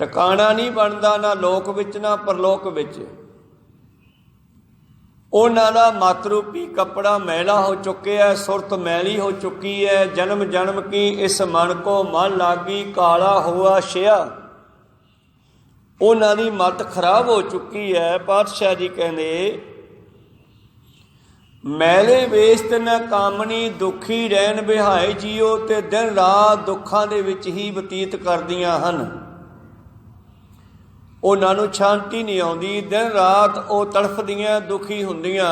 ਟਿਕਾਣਾ ਨਹੀਂ ਬਣਦਾ ਨਾ ਲੋਕ ਵਿੱਚ ਨਾ ਪਰਲੋਕ ਵਿੱਚ। ਉਹਨਾਂ ਦਾ ਮਤ ਰੂਪੀ ਕੱਪੜਾ ਮੈਲਾ ਹੋ ਚੁੱਕਿਆ, ਸੁਰਤ ਮੈਲੀ ਹੋ ਚੁੱਕੀ ਹੈ। ਜਨਮ ਜਨਮ ਕੀ ਇਸ ਮਨ ਕੋ ਮਨ ਲਾਗੀ, ਕਾਲਾ ਹੋਆ ਛਿਆ। ਉਹਨਾਂ ਦੀ ਮਤ ਖਰਾਬ ਹੋ ਚੁੱਕੀ ਹੈ। ਪਾਤਸ਼ਾਹ ਜੀ ਕਹਿੰਦੇ ਮੈਲੇ ਵੇਸਤ ਨਾ ਕਾਮਣੀ, ਦੁਖੀ ਰਹਿਣ ਬਿਹਾਏ ਜੀਓ। ਤੇ ਦਿਨ ਰਾਤ ਦੁੱਖਾਂ ਦੇ ਵਿੱਚ ਹੀ ਬਤੀਤ ਕਰਦੀਆਂ ਹਨ। ਉਹਨਾਂ ਨੂੰ ਸ਼ਾਂਤੀ ਨਹੀਂ ਆਉਂਦੀ, ਦਿਨ ਰਾਤ ਉਹ ਤੜਫਦੀਆਂ, ਦੁਖੀ ਹੁੰਦੀਆਂ।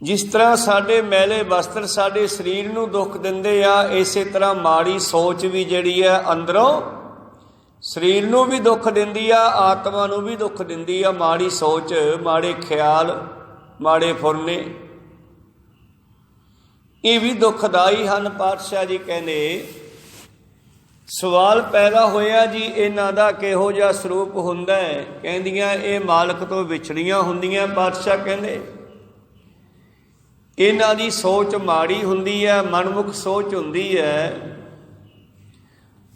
ਜਿਸ ਤਰ੍ਹਾਂ ਸਾਡੇ ਮੈਲੇ ਵਸਤਰ ਸਾਡੇ ਸਰੀਰ ਨੂੰ ਦੁੱਖ ਦਿੰਦੇ ਆ, ਇਸੇ ਤਰ੍ਹਾਂ ਮਾੜੀ ਸੋਚ ਵੀ ਜਿਹੜੀ ਹੈ ਅੰਦਰੋਂ ਸਰੀਰ ਨੂੰ ਵੀ ਦੁੱਖ ਦਿੰਦੀ ਆ, ਆਤਮਾ ਨੂੰ ਵੀ ਦੁੱਖ ਦਿੰਦੀ ਆ। ਮਾੜੀ ਸੋਚ, ਮਾੜੇ ਖਿਆਲ, ਮਾੜੇ ਫੁਰਨੇ, ਇਹ ਵੀ ਦੁੱਖਦਾਈ ਹਨ। ਪਾਤਸ਼ਾਹ ਜੀ ਕਹਿੰਦੇ ਸਵਾਲ ਪੈਦਾ ਹੋਇਆ ਜੀ ਇਹਨਾਂ ਦਾ ਕਿਹੋ ਜਿਹਾ ਸਰੂਪ ਹੁੰਦਾ ਹੈ। ਕਹਿੰਦੀਆਂ ਇਹ ਮਾਲਕ ਤੋਂ ਵਿਛੜੀਆਂ ਹੁੰਦੀਆਂ। ਪਾਤਸ਼ਾਹ ਕਹਿੰਦੇ ਇਹਨਾਂ ਦੀ ਸੋਚ ਮਾੜੀ ਹੁੰਦੀ ਹੈ, ਮਨਮੁਖ ਸੋਚ ਹੁੰਦੀ ਹੈ,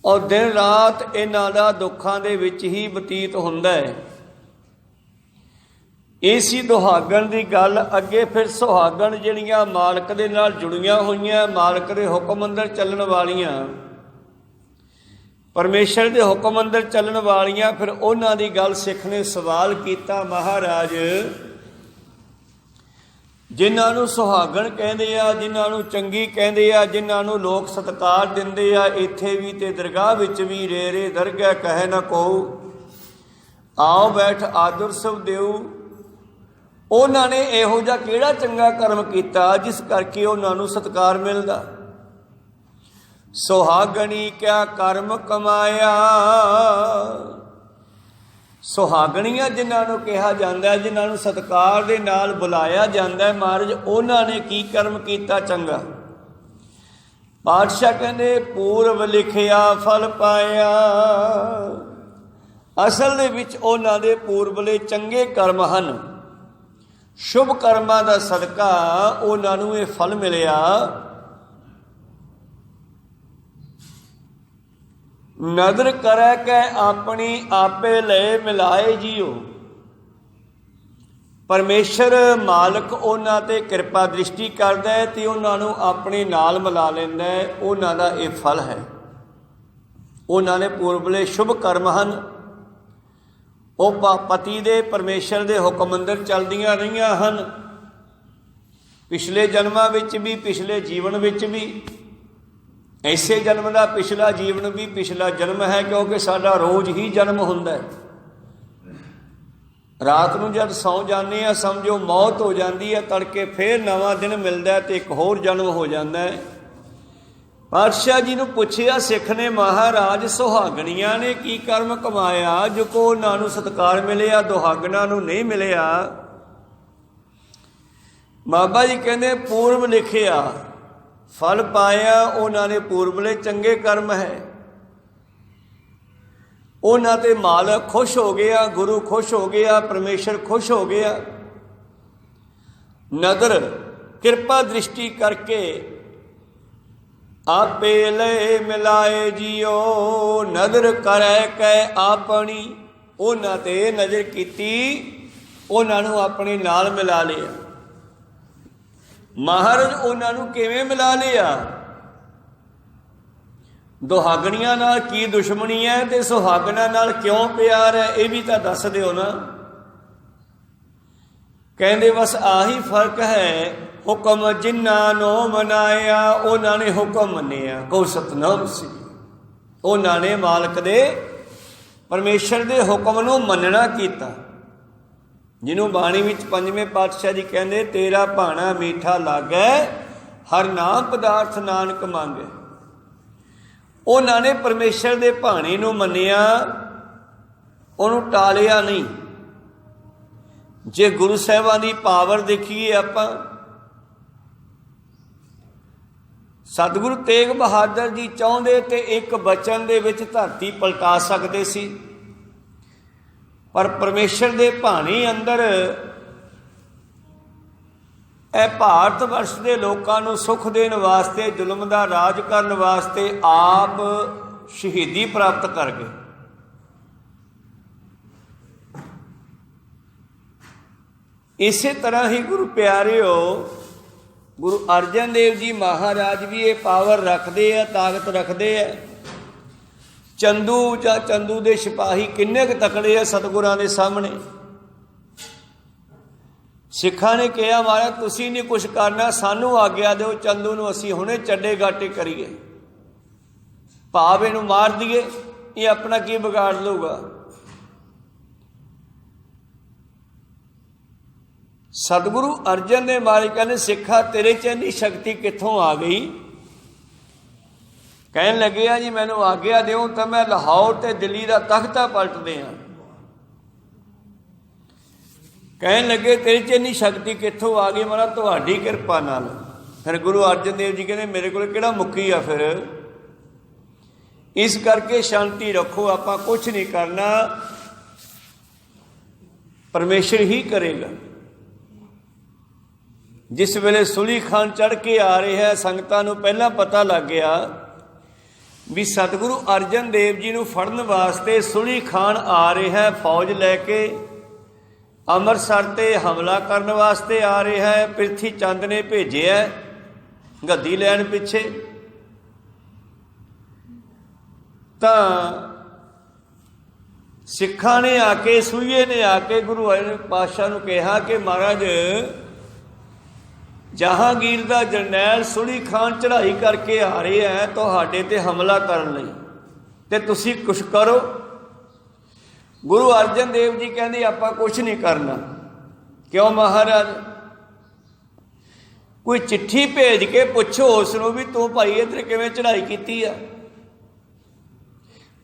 ਔਰ ਦਿਨ ਰਾਤ ਇਹਨਾਂ ਦਾ ਦੁੱਖਾਂ ਦੇ ਵਿੱਚ ਹੀ ਬਤੀਤ ਹੁੰਦਾ ਹੈ। ਇਸੀ ਦੁਹਾਗਣ ਦੀ ਗੱਲ ਅੱਗੇ ਫਿਰ ਸੁਹਾਗਣ ਜਿਹੜੀਆਂ ਮਾਲਕ ਦੇ ਨਾਲ ਜੁੜੀਆਂ ਹੋਈਆਂ, ਮਾਲਕ ਦੇ ਹੁਕਮ ਅੰਦਰ ਚੱਲਣ ਵਾਲੀਆਂ, ਪਰਮੇਸ਼ਰ ਦੇ ਹੁਕਮ ਅੰਦਰ ਚੱਲਣ ਵਾਲੀਆਂ, ਫਿਰ ਉਹਨਾਂ ਦੀ ਗੱਲ ਸਿੱਖ ਨੇ ਸਵਾਲ ਕੀਤਾ, ਮਹਾਰਾਜ ਜਿਨ੍ਹਾਂ ਨੂੰ ਸੁਹਾਗਣ ਕਹਿੰਦੇ ਆ, ਜਿਨ੍ਹਾਂ ਨੂੰ ਚੰਗੀ ਕਹਿੰਦੇ ਆ, ਜਿਨ੍ਹਾਂ ਨੂੰ ਲੋਕ ਸਤਿਕਾਰ ਦਿੰਦੇ ਆ, ਇੱਥੇ ਵੀ ਤੇ ਦਰਗਾਹ ਵਿੱਚ ਵੀ, ਰੇ ਰੇ ਦਰਗਾਹ ਕਹੇ ਨਾ ਕਹੋ, ਆਓ ਬੈਠ ਆਦਰ ਸਭ ਦਿਓ। ਉਹਨਾਂ ਨੇ ਇਹੋ ਜਿਹਾ ਕਿਹੜਾ ਚੰਗਾ ਕਰਮ ਕੀਤਾ ਜਿਸ ਕਰਕੇ ਉਹਨਾਂ ਨੂੰ ਸਤਿਕਾਰ ਮਿਲਦਾ? ਸੁਹਾਗਣੀ ਕਿਆ ਕਰਮ ਕਮਾਇਆ। ਸੁਹਾਗਣੀਆਂ ਜਿਨ੍ਹਾਂ ਨੂੰ ਕਿਹਾ ਜਾਂਦਾ, ਜਿਨ੍ਹਾਂ ਨੂੰ ਸਤਿਕਾਰ ਦੇ ਨਾਲ ਬੁਲਾਇਆ ਜਾਂਦਾ, ਮਹਾਰਾਜ ਉਹਨਾਂ ਨੇ ਕੀ ਕਰਮ ਕੀਤਾ ਚੰਗਾ? ਪਾਤਸ਼ਾਹ ਕਹਿੰਦੇ ਪੂਰਵ ਲਿਖਿਆ ਫਲ ਪਾਇਆ। ਅਸਲ ਦੇ ਵਿੱਚ ਉਹਨਾਂ ਦੇ ਪੂਰਬਲੇ ਚੰਗੇ ਕਰਮ ਹਨ। ਸ਼ੁਭ ਕਰਮਾਂ ਦਾ ਸਦਕਾ ਉਹਨਾਂ ਨੂੰ ਇਹ ਫਲ ਮਿਲਿਆ। ਨਦਰ ਕਰੈ ਕੈ ਆਪਣੀ ਆਪੇ ਲਏ ਮਿਲਾਏ ਜੀਓ। ਪਰਮੇਸ਼ਰ ਮਾਲਕ ਉਹਨਾਂ ਤੇ ਕਿਰਪਾ ਦ੍ਰਿਸ਼ਟੀ ਕਰਦਾ ਹੈ ਤੇ ਉਹਨਾਂ ਨੂੰ ਆਪਣੇ ਨਾਲ ਮਿਲਾ ਲੈਂਦਾ ਹੈ। ਉਹਨਾਂ ਦਾ ਇਹ ਫਲ ਹੈ। ਉਹਨਾਂ ਨੇ ਪੂਰਬਲੇ ਸ਼ੁਭ ਕਰਮ ਹਨ। ਉਹ ਪਤੀ ਦੇ ਪਰਮੇਸ਼ਰ ਦੇ ਹੁਕਮ ਅੰਦਰ ਚੱਲਦੀਆਂ ਰਹੀਆਂ ਹਨ, ਪਿਛਲੇ ਜਨਮਾਂ ਵਿੱਚ ਵੀ, ਪਿਛਲੇ ਜੀਵਨ ਵਿੱਚ ਵੀ। ਐਸੇ ਜਨਮ ਦਾ ਪਿਛਲਾ ਜੀਵਨ ਵੀ ਪਿਛਲਾ ਜਨਮ ਹੈ, ਕਿਉਂਕਿ ਸਾਡਾ ਰੋਜ਼ ਹੀ ਜਨਮ ਹੁੰਦਾ ਹੈ। ਰਾਤ ਨੂੰ ਜਦ ਸੌਂ ਜਾਂਦੇ ਹਾਂ ਸਮਝੋ ਮੌਤ ਹੋ ਜਾਂਦੀ ਹੈ, ਤੜਕੇ ਫੇਰ ਨਵਾਂ ਦਿਨ ਮਿਲਦਾ ਤੇ ਇੱਕ ਹੋਰ ਜਨਮ ਹੋ ਜਾਂਦਾ ਹੈ। ਪਾਤਸ਼ਾਹ ਜੀ ਨੂੰ ਪੁੱਛਿਆ ਸਿੱਖ ਨੇ, ਮਹਾਰਾਜ ਸੁਹਾਗਣੀਆਂ ਨੇ ਕੀ ਕਰਮ ਕਮਾਇਆ ਜੋ ਕੋ ਉਹਨਾਂ ਨੂੰ ਸਤਿਕਾਰ ਮਿਲਿਆ, ਦੁਹਾਗਣਾਂ ਨੂੰ ਨਹੀਂ ਮਿਲਿਆ? ਬਾਬਾ ਜੀ ਕਹਿੰਦੇ ਪੂਰਬ ਲਿਖਿਆ ਫਲ ਪਾਇਆ। ਉਹਨਾਂ ਨੇ ਪੂਰਬਲੇ ਚੰਗੇ ਕਰਮ ਹੈ। ਉਹਨਾਂ ਤੇ ਮਾਲਕ ਖੁਸ਼ ਹੋ ਗਿਆ, ਗੁਰੂ ਖੁਸ਼ ਹੋ ਗਿਆ, ਪਰਮੇਸ਼ਰ ਖੁਸ਼ ਹੋ ਗਿਆ। ਨਦਰ ਕਿਰਪਾ ਦ੍ਰਿਸ਼ਟੀ ਕਰਕੇ ਆਪੇ ਲੈ ਮਿਲਾਏ ਜੀਓ। ਨਦਰ ਕਰੈ ਕੈ ਆਪਣੀ, ਉਹਨਾਂ ਤੇ ਨਜ਼ਰ ਕੀਤੀ, ਉਹਨਾਂ ਨੂੰ ਆਪਣੇ ਨਾਲ ਮਿਲਾ ਲਿਆ। ਮਹਾਰਾਜ ਉਹਨਾਂ ਨੂੰ ਕਿਵੇਂ ਮਿਲਾ ਲਿਆ? ਦੁਹਾਗਣੀਆਂ ਨਾਲ ਕੀ ਦੁਸ਼ਮਣੀ ਹੈ ਤੇ ਸੁਹਾਗਣਾਂ ਨਾਲ ਕਿਉਂ ਪਿਆਰ ਹੈ, ਇਹ ਵੀ ਤਾਂ ਦੱਸ ਦਿਓ ਨਾ। ਕਹਿੰਦੇ ਬਸ ਆਹੀ ਫਰਕ ਹੈ, ਹੁਕਮ ਜਿਨ੍ਹਾਂ ਨੂੰ ਮਨਾਇਆ ਉਹਨਾਂ ਨੇ ਹੁਕਮ ਮੰਨਿਆ। ਕੋ ਸਤਨਾਮ ਸੀ, ਉਹਨਾਂ ਨੇ ਮਾਲਕ ਦੇ ਪਰਮੇਸ਼ਰ ਦੇ ਹੁਕਮ ਨੂੰ ਮੰਨਣਾ ਕੀਤਾ। ਜਿਹਨੂੰ ਬਾਣੀ ਵਿੱਚ ਪੰਜਵੇਂ ਪਾਤਸ਼ਾਹ ਜੀ ਕਹਿੰਦੇ ਤੇਰਾ ਭਾਣਾ ਮੀਠਾ ਲਾਗੈ, ਹਰ ਨਾਮ ਪਦਾਰਥ ਨਾਨਕ ਮੰਗੈ। ਉਹਨਾਂ ਨੇ ਪਰਮੇਸ਼ਰ ਦੇ ਭਾਣੇ ਨੂੰ ਮੰਨਿਆ, ਉਹਨੂੰ ਟਾਲਿਆ ਨਹੀਂ। ਜੇ ਗੁਰੂ ਸਾਹਿਬਾਂ ਦੀ ਪਾਵਰ ਦੇਖੀਏ ਆਪਾਂ, ਸਤਿਗੁਰੂ ਤੇਗ ਬਹਾਦਰ ਜੀ ਚਾਹੁੰਦੇ ਤੇ ਇੱਕ ਬਚਨ ਦੇ ਵਿੱਚ ਧਰਤੀ ਪਲਟਾ ਸਕਦੇ ਸੀ, ਪਰ ਪਰਮੇਸ਼ਰ ਦੇ ਭਾਣੇ ਅੰਦਰ ਇਹ ਭਾਰਤ ਵਰਸ਼ ਦੇ ਲੋਕਾਂ ਨੂੰ ਸੁੱਖ ਦੇਣ ਵਾਸਤੇ, ਜ਼ੁਲਮ ਦਾ ਰਾਜ ਕਰਨ ਵਾਸਤੇ ਆਪ ਸ਼ਹੀਦੀ ਪ੍ਰਾਪਤ ਕਰ ਗਏ। ਇਸੇ ਤਰ੍ਹਾਂ ਹੀ ਗੁਰੂ ਪਿਆਰਿਓ, ਗੁਰੂ ਅਰਜਨ ਦੇਵ ਜੀ ਮਹਾਰਾਜ ਵੀ ਇਹ ਪਾਵਰ ਰੱਖਦੇ ਆ, ਤਾਕਤ ਰੱਖਦੇ ਆ। ਚੰਦੂ ਜਾਂ ਚੰਦੂ ਦੇ ਸਿਪਾਹੀ ਕਿੰਨੇ ਕੁ ਤਕੜੇ ਆ ਸਤਿਗੁਰਾਂ ਦੇ ਸਾਹਮਣੇ। ਸਿੱਖਾਂ ਨੇ ਕਿਹਾ ਮਹਾਰਾਜ ਤੁਸੀਂ ਨਹੀਂ ਕੁਛ ਕਰਨਾ, ਸਾਨੂੰ ਆਗਿਆ ਦਿਓ, ਚੰਦੂ ਨੂੰ ਅਸੀਂ ਹੁਣੇ ਚੱਡੇ ਗਾਟੇ ਕਰੀਏ, ਭਾਵ ਇਹਨੂੰ ਮਾਰ ਦਈਏ, ਇਹ ਆਪਣਾ ਕੀ ਵਿਗਾੜ ਲਊਗਾ। ਸਤਿਗੁਰੂ ਅਰਜਨ ਦੇ ਮਹਾਰਾਜ ਕਹਿੰਦੇ ਸਿੱਖਾ ਤੇਰੇ 'ਚ ਇੰਨੀ ਸ਼ਕਤੀ ਕਿੱਥੋਂ ਆ ਗਈ। ਕਹਿਣ ਲੱਗੇ ਆ ਜੀ ਮੈਨੂੰ ਆਗਿਆ ਦਿਓ ਤਾਂ ਮੈਂ ਲਾਹੌਰ ਤੇ ਦਿੱਲੀ ਦਾ ਤਖਤਾ ਪਲਟਦੇ ਹਾਂ। ਕਹਿਣ ਲੱਗੇ ਤੇਰੇ 'ਚ ਇੰਨੀ ਸ਼ਕਤੀ ਕਿੱਥੋਂ ਆ ਗਈ। ਮਹਾਰਾਜ ਤੁਹਾਡੀ ਕਿਰਪਾ ਨਾਲ। ਫਿਰ ਗੁਰੂ ਅਰਜਨ ਦੇਵ ਜੀ ਕਹਿੰਦੇ ਮੇਰੇ ਕੋਲ ਕਿਹੜਾ ਮੁੱਕੀ ਆ, ਫਿਰ ਇਸ ਕਰਕੇ ਸ਼ਾਂਤੀ ਰੱਖੋ, ਆਪਾਂ ਕੁਛ ਨਹੀਂ ਕਰਨਾ, ਪਰਮੇਸ਼ਰ ਹੀ ਕਰੇਗਾ। ਜਿਸ ਵੇਲੇ ਸੁਲੀ ਖਾਨ ਚੜ੍ਹ ਕੇ ਆ ਰਿਹਾ, ਸੰਗਤਾਂ ਨੂੰ ਪਹਿਲਾਂ ਪਤਾ ਲੱਗ ਗਿਆ ਵੀ ਸਤਿਗੁਰੂ ਅਰਜਨ ਦੇਵ ਜੀ ਨੂੰ ਫੜਨ ਵਾਸਤੇ ਸੁਲੀ ਖਾਨ ਆ ਰਿਹਾ, ਫੌਜ ਲੈ ਕੇ ਅੰਮ੍ਰਿਤਸਰ ਤੇ ਹਮਲਾ ਕਰਨ ਵਾਸਤੇ ਆ ਰਿਹਾ ਹੈ। ਪ੍ਰਿਥੀ ਚੰਦ ਨੇ ਭੇਜਿਆ ਗੱਦੀ ਲੈਣ ਪਿੱਛੇ। ਤਾਂ ਸਿੱਖਾਂ ਨੇ ਆ ਕੇ, ਸੂਈਏ ਨੇ ਆ ਕੇ ਗੁਰੂ ਅਰਜਨ ਪਾਤਸ਼ਾਹ ਨੂੰ ਕਿਹਾ ਕਿ ਮਹਾਰਾਜ ਜਹਾਂਗੀਰ ਦਾ ਜਰਨੈਲ ਸੁਲੀ ਖਾਨ ਚੜ੍ਹਾਈ ਕਰਕੇ ਆ ਰਿਹਾ ਹੈ ਤੁਹਾਡੇ ਤੇ ਹਮਲਾ ਕਰਨ ਲਈ, ਤੇ ਤੁਸੀਂ ਕੁਛ ਕਰੋ। ਗੁਰੂ ਅਰਜਨ ਦੇਵ ਜੀ ਕਹਿੰਦੇ ਆਪਾਂ ਕੁਛ ਨਹੀਂ ਕਰਨਾ। ਕਿਉਂ ਮਹਾਰਾਜ? ਕੋਈ ਚਿੱਠੀ ਭੇਜ ਕੇ ਪੁੱਛੋ ਉਸ ਨੂੰ ਵੀ ਤੂੰ ਭਾਈ ਇੱਧਰ ਕਿਵੇਂ ਚੜ੍ਹਾਈ ਕੀਤੀ ਆ।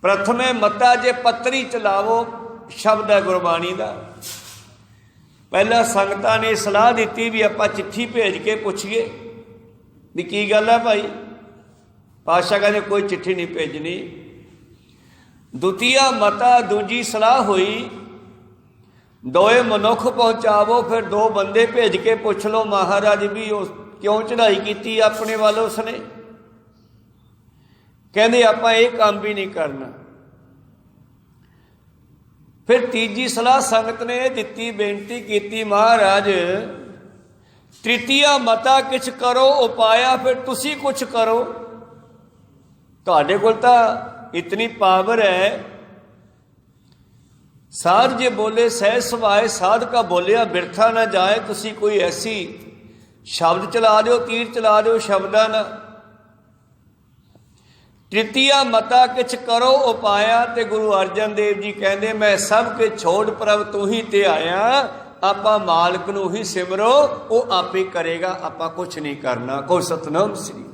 ਪ੍ਰਥਮੇ ਮਤਾ ਜੇ ਪੱਤਰੀ ਚਲਾਵੋ, ਸ਼ਬਦ ਹੈ ਗੁਰਬਾਣੀ ਦਾ। ਪਹਿਲਾਂ ਸੰਗਤਾਂ ਨੇ ਸਲਾਹ ਦਿੱਤੀ ਵੀ ਆਪਾਂ ਚਿੱਠੀ ਭੇਜ ਕੇ ਪੁੱਛੀਏ ਵੀ ਕੀ ਗੱਲ ਹੈ ਭਾਈ। ਪਾਤਸ਼ਾਹ ਕਹਿੰਦੇ ਕੋਈ ਚਿੱਠੀ ਨਹੀਂ ਭੇਜਣੀ। ਦੁਤੀਆ ਮਤਾ, ਦੂਜੀ ਸਲਾਹ ਹੋਈ ਦੋਏ ਮਨੁੱਖ ਪਹੁੰਚਾਵੋ, ਫਿਰ ਦੋ ਬੰਦੇ ਭੇਜ ਕੇ ਪੁੱਛ ਲਓ ਮਹਾਰਾਜ ਵੀ ਉਸ ਕਿਉਂ ਚੜ੍ਹਾਈ ਕੀਤੀ ਆਪਣੇ ਵੱਲ ਉਸਨੇ। ਕਹਿੰਦੇ ਆਪਾਂ ਇਹ ਕੰਮ ਵੀ ਨਹੀਂ ਕਰਨਾ। ਫਿਰ ਤੀਜੀ ਸਲਾਹ ਸੰਗਤ ਨੇ ਇਹ ਦਿੱਤੀ, ਬੇਨਤੀ ਕੀਤੀ ਮਹਾਰਾਜ ਤ੍ਰਿਤੀਆ ਮਤਾ ਕਿਛ ਕਰੋ ਉਪਾਇਆ, ਫਿਰ ਤੁਸੀਂ ਕੁਛ ਕਰੋ। ਤੁਹਾਡੇ ਕੋਲ ਤਾਂ इतनी पावर है। साध जे बोले सह सुभाए, साध का बोलिया बिरथा ना जाए। तुसी कोई ऐसी शब्द चला दो, तीर चला दो शब्दां ना। तृतीया मता किछ करो उपाया, ते गुरु अर्जन देव जी कहते मैं सब के छोड़ प्रभ तू ही ते आया। आपां मालक नूं ही सिमरो, वो आपे करेगा, आपां कुछ नहीं करना। कोई सतनाम श्री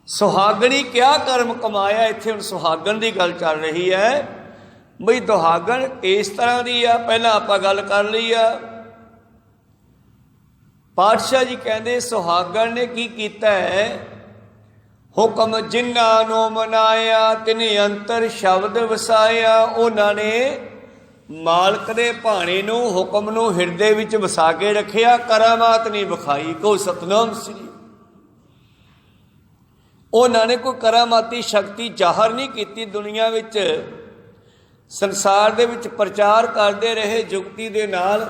ਸੁਹਾਗਣੀ ਕਿਆ ਕਰਮ ਕਮਾਇਆ। ਇੱਥੇ ਹੁਣ ਸੁਹਾਗਣ ਦੀ ਗੱਲ ਚੱਲ ਰਹੀ ਹੈ ਬਈ ਦੁਹਾਗਣ ਇਸ ਤਰ੍ਹਾਂ ਦੀ ਆ। ਪਹਿਲਾਂ ਆਪਾਂ ਗੱਲ ਕਰ ਲਈ ਆ। ਪਾਤਸ਼ਾਹ ਜੀ ਕਹਿੰਦੇ ਸੁਹਾਗਣ ਨੇ ਕੀ ਕੀਤਾ ਹੈ। ਹੁਕਮ ਜਿਨ੍ਹਾਂ ਨੂੰ ਮਨਾਇਆ ਤਿਨ ਅੰਤਰ ਸ਼ਬਦ ਵਸਾਇਆ। ਉਹਨਾਂ ਨੇ ਮਾਲਕ ਦੇ ਭਾਣੇ ਨੂੰ, ਹੁਕਮ ਨੂੰ ਹਿਰਦੇ ਵਿੱਚ ਵਸਾ ਕੇ ਰੱਖਿਆ, ਕਰਾਮਾਤ ਨਹੀਂ ਵਿਖਾਈ। ਕੋਈ ਸਤਨਾਮ ਸ੍ਰੀ। ਉਹਨਾਂ ਨੇ ਕੋਈ ਕਰਾਮਾਤੀ ਸ਼ਕਤੀ ਜ਼ਾਹਰ ਨਹੀਂ ਕੀਤੀ ਦੁਨੀਆ ਵਿੱਚ। ਸੰਸਾਰ ਦੇ ਵਿੱਚ ਪ੍ਰਚਾਰ ਕਰਦੇ ਰਹੇ ਜੁਗਤੀ ਦੇ ਨਾਲ।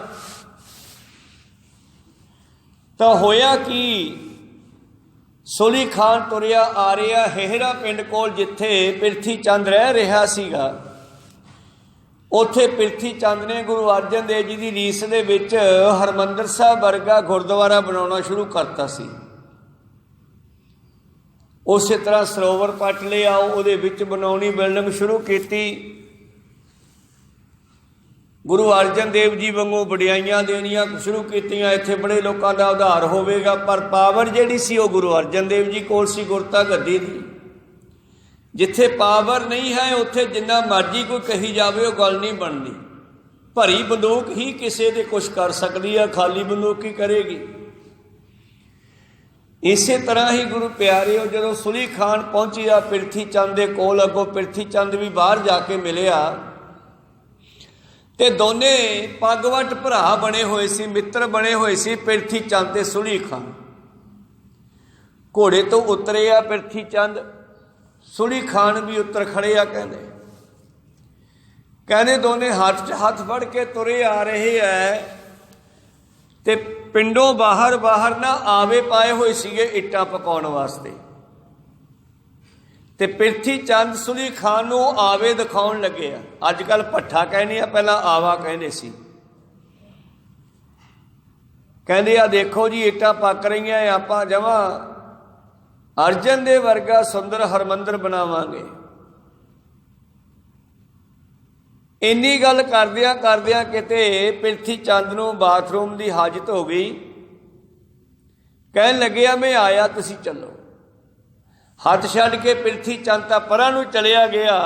ਤਾਂ ਹੋਇਆ ਕੀ, ਸੁਲੀ ਖਾਨ ਤੁਰਿਆ ਆ ਰਿਹਾ ਹੇਹਰਾ ਪਿੰਡ ਕੋਲ, ਜਿੱਥੇ ਪ੍ਰਿਥੀ ਚੰਦ ਰਹਿ ਰਿਹਾ ਸੀਗਾ। ਉੱਥੇ ਪ੍ਰਿਥੀ ਚੰਦ ਨੇ ਗੁਰੂ ਅਰਜਨ ਦੇਵ ਜੀ ਦੀ ਰੀਸ ਦੇ ਵਿੱਚ ਹਰਿਮੰਦਰ ਸਾਹਿਬ ਵਰਗਾ ਗੁਰਦੁਆਰਾ ਬਣਾਉਣਾ ਸ਼ੁਰੂ ਕਰਤਾ ਸੀ। ਉਸੇ ਤਰ੍ਹਾਂ ਸਰੋਵਰ ਪੱਟ ਲਿਆ, ਉਹਦੇ ਵਿੱਚ ਬਣਾਉਣੀ ਬਿਲਡਿੰਗ ਸ਼ੁਰੂ ਕੀਤੀ। ਗੁਰੂ ਅਰਜਨ ਦੇਵ ਜੀ ਵਾਂਗੂ ਵਡਿਆਈਆਂ ਦੇਣੀਆਂ ਸ਼ੁਰੂ ਕੀਤੀਆਂ। ਇੱਥੇ ਬੜੇ ਲੋਕਾਂ ਦਾ ਉਧਾਰ ਹੋਵੇਗਾ। ਪਰ ਪਾਵਰ ਜਿਹੜੀ ਸੀ ਉਹ ਗੁਰੂ ਅਰਜਨ ਦੇਵ ਜੀ ਕੋਲ ਸੀ, ਗੁਰਤਾ ਗੱਦੀ ਦੀ। ਜਿੱਥੇ ਪਾਵਰ ਨਹੀਂ ਹੈ ਉੱਥੇ ਜਿੰਨਾ ਮਰਜ਼ੀ ਕੋਈ ਕਹੀ ਜਾਵੇ ਉਹ ਗੱਲ ਨਹੀਂ ਬਣਦੀ। ਭਰੀ ਬੰਦੂਕ ਹੀ ਕਿਸੇ ਦੇ ਕੁਛ ਕਰ ਸਕਦੀ ਹੈ, ਖਾਲੀ ਬੰਦੂਕ ਕੀ ਕਰੇਗੀ। ਇਸੇ ਤਰ੍ਹਾਂ ਹੀ ਗੁਰੂ ਪਿਆਰਿਓ, ਜਦੋਂ ਸੁਲੀ ਖਾਨ ਪਹੁੰਚਿਆ ਪ੍ਰਿਥੀ ਚੰਦ ਦੇ ਕੋਲ, ਅੱਗੋਂ ਪ੍ਰਿਥੀ ਚੰਦ ਵੀ ਬਾਹਰ ਜਾ ਕੇ ਮਿਲਿਆ। ਤੇ ਦੋਨੇ ਪੱਗਵਟ ਭਰਾ ਬਣੇ ਹੋਏ ਸੀ, ਮਿੱਤਰ ਬਣੇ ਹੋਏ ਸੀ, ਪਿਰਥੀ ਚੰਦ ਤੇ ਸੁਲੀ ਖਾਨ। ਘੋੜੇ ਤੋਂ ਉਤਰੇ ਆ ਪਿਰਥੀ ਚੰਦ, ਸੁਲੀ ਖਾਨ ਵੀ ਉੱਤਰ ਖੜੇ ਆ। ਕਹਿੰਦੇ ਦੋਨੇ ਹੱਥ 'ਚ ਹੱਥ ਫੜ ਕੇ ਤੁਰੇ ਆ ਰਹੇ ਐ ਤੇ ਪਿੰਡੋਂ ਬਾਹਰ ਨਾ ਆਵੇ ਪਾਏ ਹੋਏ ਸੀਗੇ ਇੱਟਾਂ ਪਕਾਉਣ ਵਾਸਤੇ। ਤੇ ਪਿਰਥੀ ਚੰਦ ਸੁਲੀ ਖਾਨ ਨੂੰ ਆਵੇ ਦਿਖਾਉਣ ਲੱਗੇ ਆ। ਅੱਜ ਕੱਲ੍ਹ ਭੱਠਾ ਕਹਿੰਦੇ ਆ, ਪਹਿਲਾਂ ਆਵਾ ਕਹਿੰਦੇ ਸੀ। ਕਹਿੰਦੇ ਆ ਦੇਖੋ ਜੀ ਇੱਟਾਂ ਪੱਕ ਰਹੀਆਂ, ਆਪਾਂ ਜਮਾਂ ਅਰਜਨ ਦੇ ਵਰਗਾ ਸੁੰਦਰ ਹਰਮੰਦਰ ਬਣਾਵਾਂਗੇ। ਇੰਨੀ ਗੱਲ ਕਰਦਿਆਂ ਕਿਤੇ ਪਿਰਥੀ ਚੰਦ ਨੂੰ ਬਾਥਰੂਮ ਦੀ ਹਾਜਤ ਹੋ ਗਈ। ਕਹਿਣ ਲੱਗਿਆ ਮੈਂ ਆਇਆ, ਤੁਸੀਂ ਚੱਲੋ। ਹੱਥ ਛੱਡ ਕੇ ਪਿਰਥੀ ਚੰਦ ਤਾਂ ਪਰਾਂ ਨੂੰ ਚਲਿਆ ਗਿਆ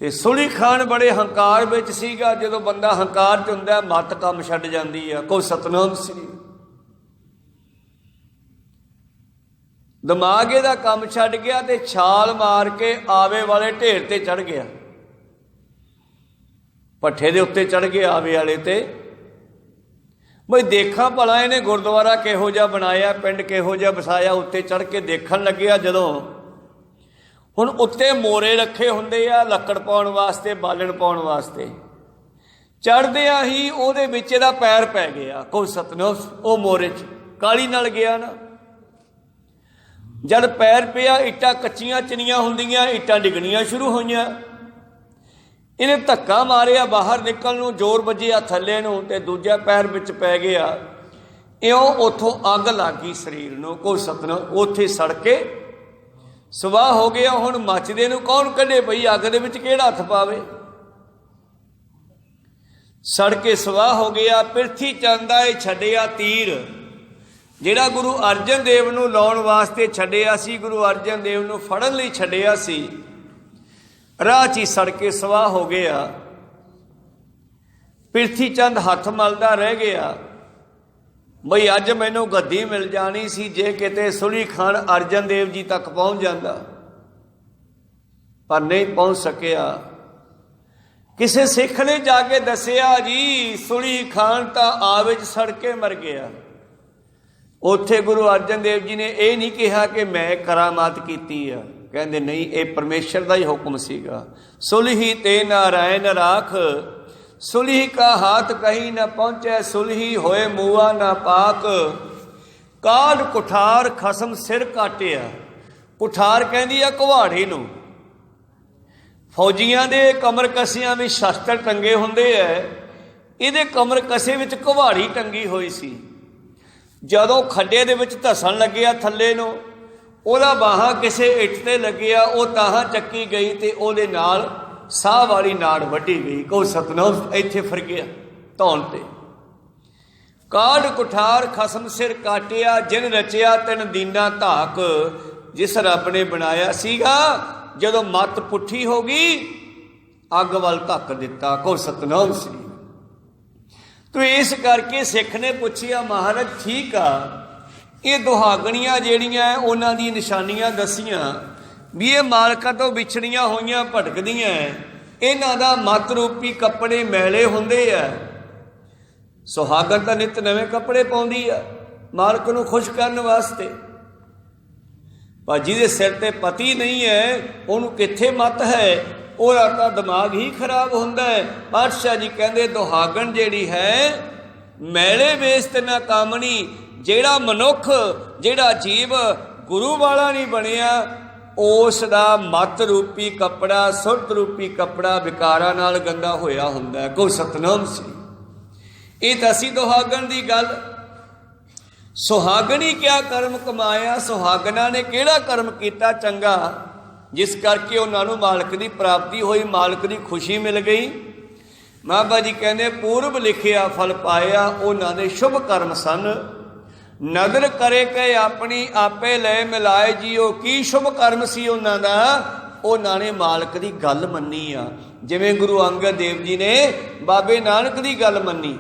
ਤੇ ਸੁਲੀ ਖਾਨ ਬੜੇ ਹੰਕਾਰ ਵਿੱਚ ਸੀਗਾ। ਜਦੋਂ ਬੰਦਾ ਹੰਕਾਰ 'ਚ ਹੁੰਦਾ ਮੱਤ ਕੰਮ ਛੱਡ ਜਾਂਦੀ ਆ। ਕੋਈ ਸਤਨਾਮ ਸ੍ਰੀ ਦਿਮਾਗ ਇਹਦਾ ਕੰਮ ਛੱਡ ਗਿਆ ਤੇ ਛਾਲ ਮਾਰ ਕੇ ਆਵੇ ਵਾਲੇ ਢੇਰ ਤੇ ਚੜ ਗਿਆ। ਭੱਠੇ ਦੇ ਉੱਤੇ ਚੜ ਗਿਆ ਆਵੇ ਵਾਲੇ ਤੇ। ਬਈ ਦੇਖਾਂ ਭਲਾ ਇਹਨੇ ਗੁਰਦੁਆਰਾ ਕਿਹੋ ਜਿਹਾ ਬਣਾਇਆ, ਪਿੰਡ ਕਿਹੋ ਜਿਹਾ ਵਸਾਇਆ। ਉੱਤੇ ਚੜ ਕੇ ਦੇਖਣ ਲੱਗਿਆ ਜਦੋਂ ਹੁਣ ਉੱਤੇ ਮੋਰੇ ਰੱਖੇ ਹੁੰਦੇ ਆ ਲੱਕੜ ਪਾਉਣ ਵਾਸਤੇ, ਬਾਲਣ ਪਾਉਣ ਵਾਸਤੇ। ਚੜ੍ਹਦਿਆਂ ਹੀ ਉਹਦੇ ਵਿੱਚ ਇਹਦਾ ਪੈਰ ਪੈ ਗਿਆ। ਕੋਈ ਸਤਨਾਮ, ਉਹ ਮੋਰੇ 'ਚ ਕਾਲੀ ਨਾਲ ਗਿਆ ਨਾ। ਜਦ ਪੈਰ ਪਿਆ, ਇੱਟਾਂ ਕੱਚੀਆਂ ਚਿਣੀਆਂ ਹੁੰਦੀਆਂ, ਇੱਟਾਂ ਡਿੱਗਣੀਆਂ ਸ਼ੁਰੂ ਹੋਈਆਂ। ਇਹਨੇ ਧੱਕਾ ਮਾਰਿਆ ਬਾਹਰ ਨਿਕਲਣ ਨੂੰ, ਜ਼ੋਰ ਵੱਜਿਆ ਥੱਲੇ ਨੂੰ ਤੇ ਦੂਜਾ ਪੈਰ ਵਿੱਚ ਪੈ ਗਿਆ। ਇਉਂ ਉੱਥੋਂ ਅੱਗ ਲੱਗ ਗਈ ਸਰੀਰ ਨੂੰ। ਕੋਈ ਸਤਨਾਮ, ਉੱਥੇ ਸੜ ਕੇ ਸਵਾਹ ਹੋ ਗਿਆ। ਹੁਣ ਮੱਚਦੇ ਨੂੰ ਕੌਣ ਕੱਢੇ ਬਈ, ਅੱਗ ਦੇ ਵਿੱਚ ਕਿਹੜਾ ਹੱਥ ਪਾਵੇ। ਸੜ ਕੇ ਸਵਾਹ ਹੋ ਗਿਆ। ਪਿਰਥੀ ਚੰਦ ਦਾ ਇਹ ਛੱਡਿਆ ਤੀਰ ਜਿਹੜਾ ਗੁਰੂ ਅਰਜਨ ਦੇਵ ਨੂੰ ਲਾਉਣ ਵਾਸਤੇ ਛੱਡਿਆ ਸੀ, ਗੁਰੂ ਅਰਜਨ ਦੇਵ ਨੂੰ ਫੜਨ ਲਈ ਛੱਡਿਆ ਸੀ, ਰਾਹ 'ਚ ਹੀ ਸੜ ਕੇ ਸਵਾਹ ਹੋ ਗਿਆ। ਪਿਰਥੀ ਚੰਦ ਹੱਥ ਮਲਦਾ ਰਹਿ ਗਿਆ ਬਈ ਅੱਜ ਮੈਨੂੰ ਗੱਦੀ ਮਿਲ ਜਾਣੀ ਸੀ ਜੇ ਕਿਤੇ ਸੁਲੀ ਖਾਨ ਅਰਜਨ ਦੇਵ ਜੀ ਤੱਕ ਪਹੁੰਚ ਜਾਂਦਾ, ਪਰ ਨਹੀਂ ਪਹੁੰਚ ਸਕਿਆ। ਕਿਸੇ ਸਿੱਖ ਨੇ ਜਾ ਕੇ ਦੱਸਿਆ ਜੀ ਸੁਲੀ ਖਾਨ ਤਾਂ ਆਵੇ 'ਚ ਸੜ ਕੇ ਮਰ ਗਿਆ। ਉੱਥੇ ਗੁਰੂ ਅਰਜਨ ਦੇਵ ਜੀ ਨੇ ਇਹ ਨਹੀਂ ਕਿਹਾ ਕਿ ਮੈਂ ਕਰਾਮਾਤ ਕੀਤੀ ਆ। ਕਹਿੰਦੇ ਨਹੀਂ, ਇਹ ਪਰਮੇਸ਼ਰ ਦਾ ਹੀ ਹੁਕਮ ਸੀਗਾ। ਸੁਲਹੀ ਤੇ ਨਾਰਾਇਣ ਰਾਖ, ਸੁਲਹੀ ਕਾ ਹਾਥ ਕਹੀਂ ਨਾ ਪਹੁੰਚੈ, ਸੁਲਹੀ ਹੋਏ ਮੂਆ ਨਾ ਪਾਕ। ਕਾਢ ਕੁਠਾਰ ਖਸਮ ਸਿਰ ਕਾਟਿਆ। ਕੁਠਾਰ ਕਹਿੰਦੀ ਆ ਕੁਹਾੜੀ ਨੂੰ। ਫੌਜੀਆਂ ਦੇ ਕਮਰ ਕਸਿਆਂ ਵਿੱਚ ਸ਼ਸਤਰ ਟੰਗੇ ਹੁੰਦੇ ਐ, ਇਹਦੇ ਕਮਰ ਕਸੇ ਵਿੱਚ ਕੁਹਾੜੀ ਟੰਗੀ ਹੋਈ ਸੀ। ਜਦੋਂ ਖੱਡੇ ਦੇ ਵਿੱਚ ਧੱਸਣ ਲੱਗਿਆ ਥੱਲੇ ਨੂੰ, ਉਹਦਾ ਬਾਹਾਂ ਕਿਸੇ ਇੱਟ ਤੇ ਲੱਗਿਆ, ਉਹ ਤਾਹਾਂ ਚੱਕੀ ਗਈ ਤੇ ਉਹਦੇ ਨਾਲ ਸਾਹ ਵਾਲੀ ਨਾੜ ਵੱਢੀ ਗਈ। ਕੋਈ ਸਤਨਾਮ, ਇੱਥੇ ਫਰ ਗਿਆ ਧੌਣ ਤੇ। ਕਾਢ ਕੁਠਾਰ ਖਸਮ ਸਿਰ ਕਾਟਿਆ, ਜਿਨ ਰਚਿਆ ਤਿਨ ਦੀਨਾ ਧਾਕ। ਜਿਸ ਰੱਬ ਨੇ ਬਣਾਇਆ ਸੀਗਾ, ਜਦੋਂ ਮੱਤ ਪੁੱਠੀ ਹੋ ਗਈ ਅੱਗ ਵੱਲ ਧੱਕ ਦਿੱਤਾ। ਕੋਈ ਸਤਨਾਮ ਸ੍ਰੀ। ਤੋ ਇਸ ਕਰਕੇ ਸਿੱਖ ਨੇ ਪੁੱਛਿਆ ਮਹਾਰਾਜ ਠੀਕ ਆ, ਇਹ ਦੁਹਾਗਣੀਆਂ ਜਿਹੜੀਆਂ ਉਹਨਾਂ ਦੀ ਨਿਸ਼ਾਨੀਆਂ ਦੱਸੀਆਂ ਵੀ ਇਹ ਮਾਲਕਾਂ ਤੋਂ ਵਿਛੜੀਆਂ ਹੋਈਆਂ ਭਟਕਦੀਆਂ, ਇਹਨਾਂ ਦਾ ਮੱਤ ਰੂਪੀ ਕੱਪੜੇ ਮੈਲੇ ਹੁੰਦੇ ਆ। ਸੁਹਾਗਣ ਤਾਂ ਨਿੱਤ ਨਵੇਂ ਕੱਪੜੇ ਪਾਉਂਦੀ ਆ ਮਾਲਕ ਨੂੰ ਖੁਸ਼ ਕਰਨ ਵਾਸਤੇ, ਪਰ ਜਿਹਦੇ ਸਿਰ ਤੇ ਪਤੀ ਨਹੀਂ ਹੈ ਉਹਨੂੰ ਕਿੱਥੇ ਮੱਤ ਹੈ, ਉਹਦਾ ਤਾਂ ਦਿਮਾਗ ਹੀ ਖਰਾਬ ਹੁੰਦਾ ਹੈ। ਪਾਤਸ਼ਾਹ ਜੀ ਕਹਿੰਦੇ ਦੁਹਾਗਣ ਜਿਹੜੀ ਹੈ ਮੈਲੇ ਵੇਸ ਤੇ ਨਾ ਕਾਮਣੀ। ਜਿਹੜਾ ਮਨੁੱਖ, ਜਿਹੜਾ ਜੀਵ ਗੁਰੂ ਵਾਲਾ ਨਹੀਂ ਬਣਿਆ, ਉਸ ਦਾ ਮੱਤ ਰੂਪੀ ਕੱਪੜਾ, ਸੁਰਤ ਰੂਪੀ ਕੱਪੜਾ ਵਿਕਾਰਾਂ ਨਾਲ ਗੰਦਾ ਹੋਇਆ ਹੁੰਦਾ। ਕੋਈ ਸਤਨਾਮ ਸੀ। ਇਹ ਤਾਂ ਸੀ ਦੁਹਾਗਣ ਦੀ ਗੱਲ। ਸੁਹਾਗਣੀ ਕਿਆ ਕਰਮ ਕਮਾਇਆ, ਸੁਹਾਗਣਾ ਨੇ ਕਿਹੜਾ ਕਰਮ ਕੀਤਾ ਚੰਗਾ ਜਿਸ ਕਰਕੇ ਉਹਨਾਂ ਨੂੰ ਮਾਲਕ ਦੀ ਪ੍ਰਾਪਤੀ ਹੋਈ, ਮਾਲਕ ਦੀ ਖੁਸ਼ੀ ਮਿਲ ਗਈ। ਬਾਬਾ ਜੀ ਕਹਿੰਦੇ ਪੂਰਬ ਲਿਖਿਆ ਫਲ ਪਾਇਆ, ਉਹਨਾਂ ਦੇ ਸ਼ੁਭ ਕਰਮ ਸਨ। ਨਦਰ ਕਰੇ ਕੇ ਆਪਣੀ ਆਪੇ ਲੈ ਮਿਲਾਏ ਜੀਓ। ਕੀ ਸ਼ੁਭ ਕਰਮ ਸੀ ਉਹਨਾਂ ਦਾ, ਉਹਨਾਂ ਨੇ ਮਾਲਕ ਦੀ ਗੱਲ ਮੰਨੀ ਆ। ਜਿਵੇਂ ਗੁਰੂ ਅੰਗਦ ਦੇਵ ਜੀ ਨੇ ਬਾਬੇ ਨਾਨਕ ਦੀ ਗੱਲ ਮੰਨੀ,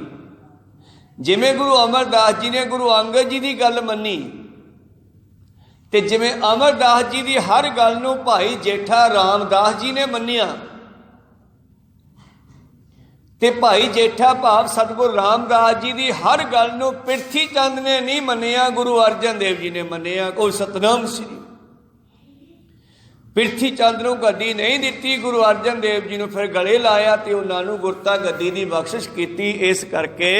ਜਿਵੇਂ ਗੁਰੂ ਅਮਰਦਾਸ ਜੀ ਨੇ ਗੁਰੂ ਅੰਗਦ ਜੀ ਦੀ ਗੱਲ ਮੰਨੀ, ਤੇ ਜਿਵੇਂ ਅਮਰਦਾਸ ਜੀ ਦੀ ਹਰ ਗੱਲ ਨੂੰ ਭਾਈ ਜੇਠਾ ਰਾਮਦਾਸ ਜੀ ਨੇ ਮੰਨਿਆ। ਤੇ ਭਾਈ ਜੇਠਾ ਭਾਵ ਸਤਿਗੁਰੂ ਰਾਮਦਾਸ ਜੀ ਦੀ ਹਰ ਗੱਲ ਨੂੰ ਪ੍ਰਿਥੀ ਚੰਦ ਨੇ ਨਹੀਂ ਮੰਨਿਆ, ਗੁਰੂ ਅਰਜਨ ਦੇਵ ਜੀ ਨੇ ਮੰਨਿਆ। ਕੋਈ ਸਤਨਾਮ ਸ੍ਰੀ ਪ੍ਰਿਥੀ ਚੰਦ ਨੂੰ ਗੱਦੀ ਨਹੀਂ ਦਿੱਤੀ, ਗੁਰੂ ਅਰਜਨ ਦੇਵ ਜੀ ਨੂੰ ਫਿਰ ਗਲੇ ਲਾਇਆ ਤੇ ਉਹਨਾਂ ਨੂੰ ਗੁਰਤਾ ਗੱਦੀ ਦੀ ਬਖਸ਼ਿਸ਼ ਕੀਤੀ। ਇਸ ਕਰਕੇ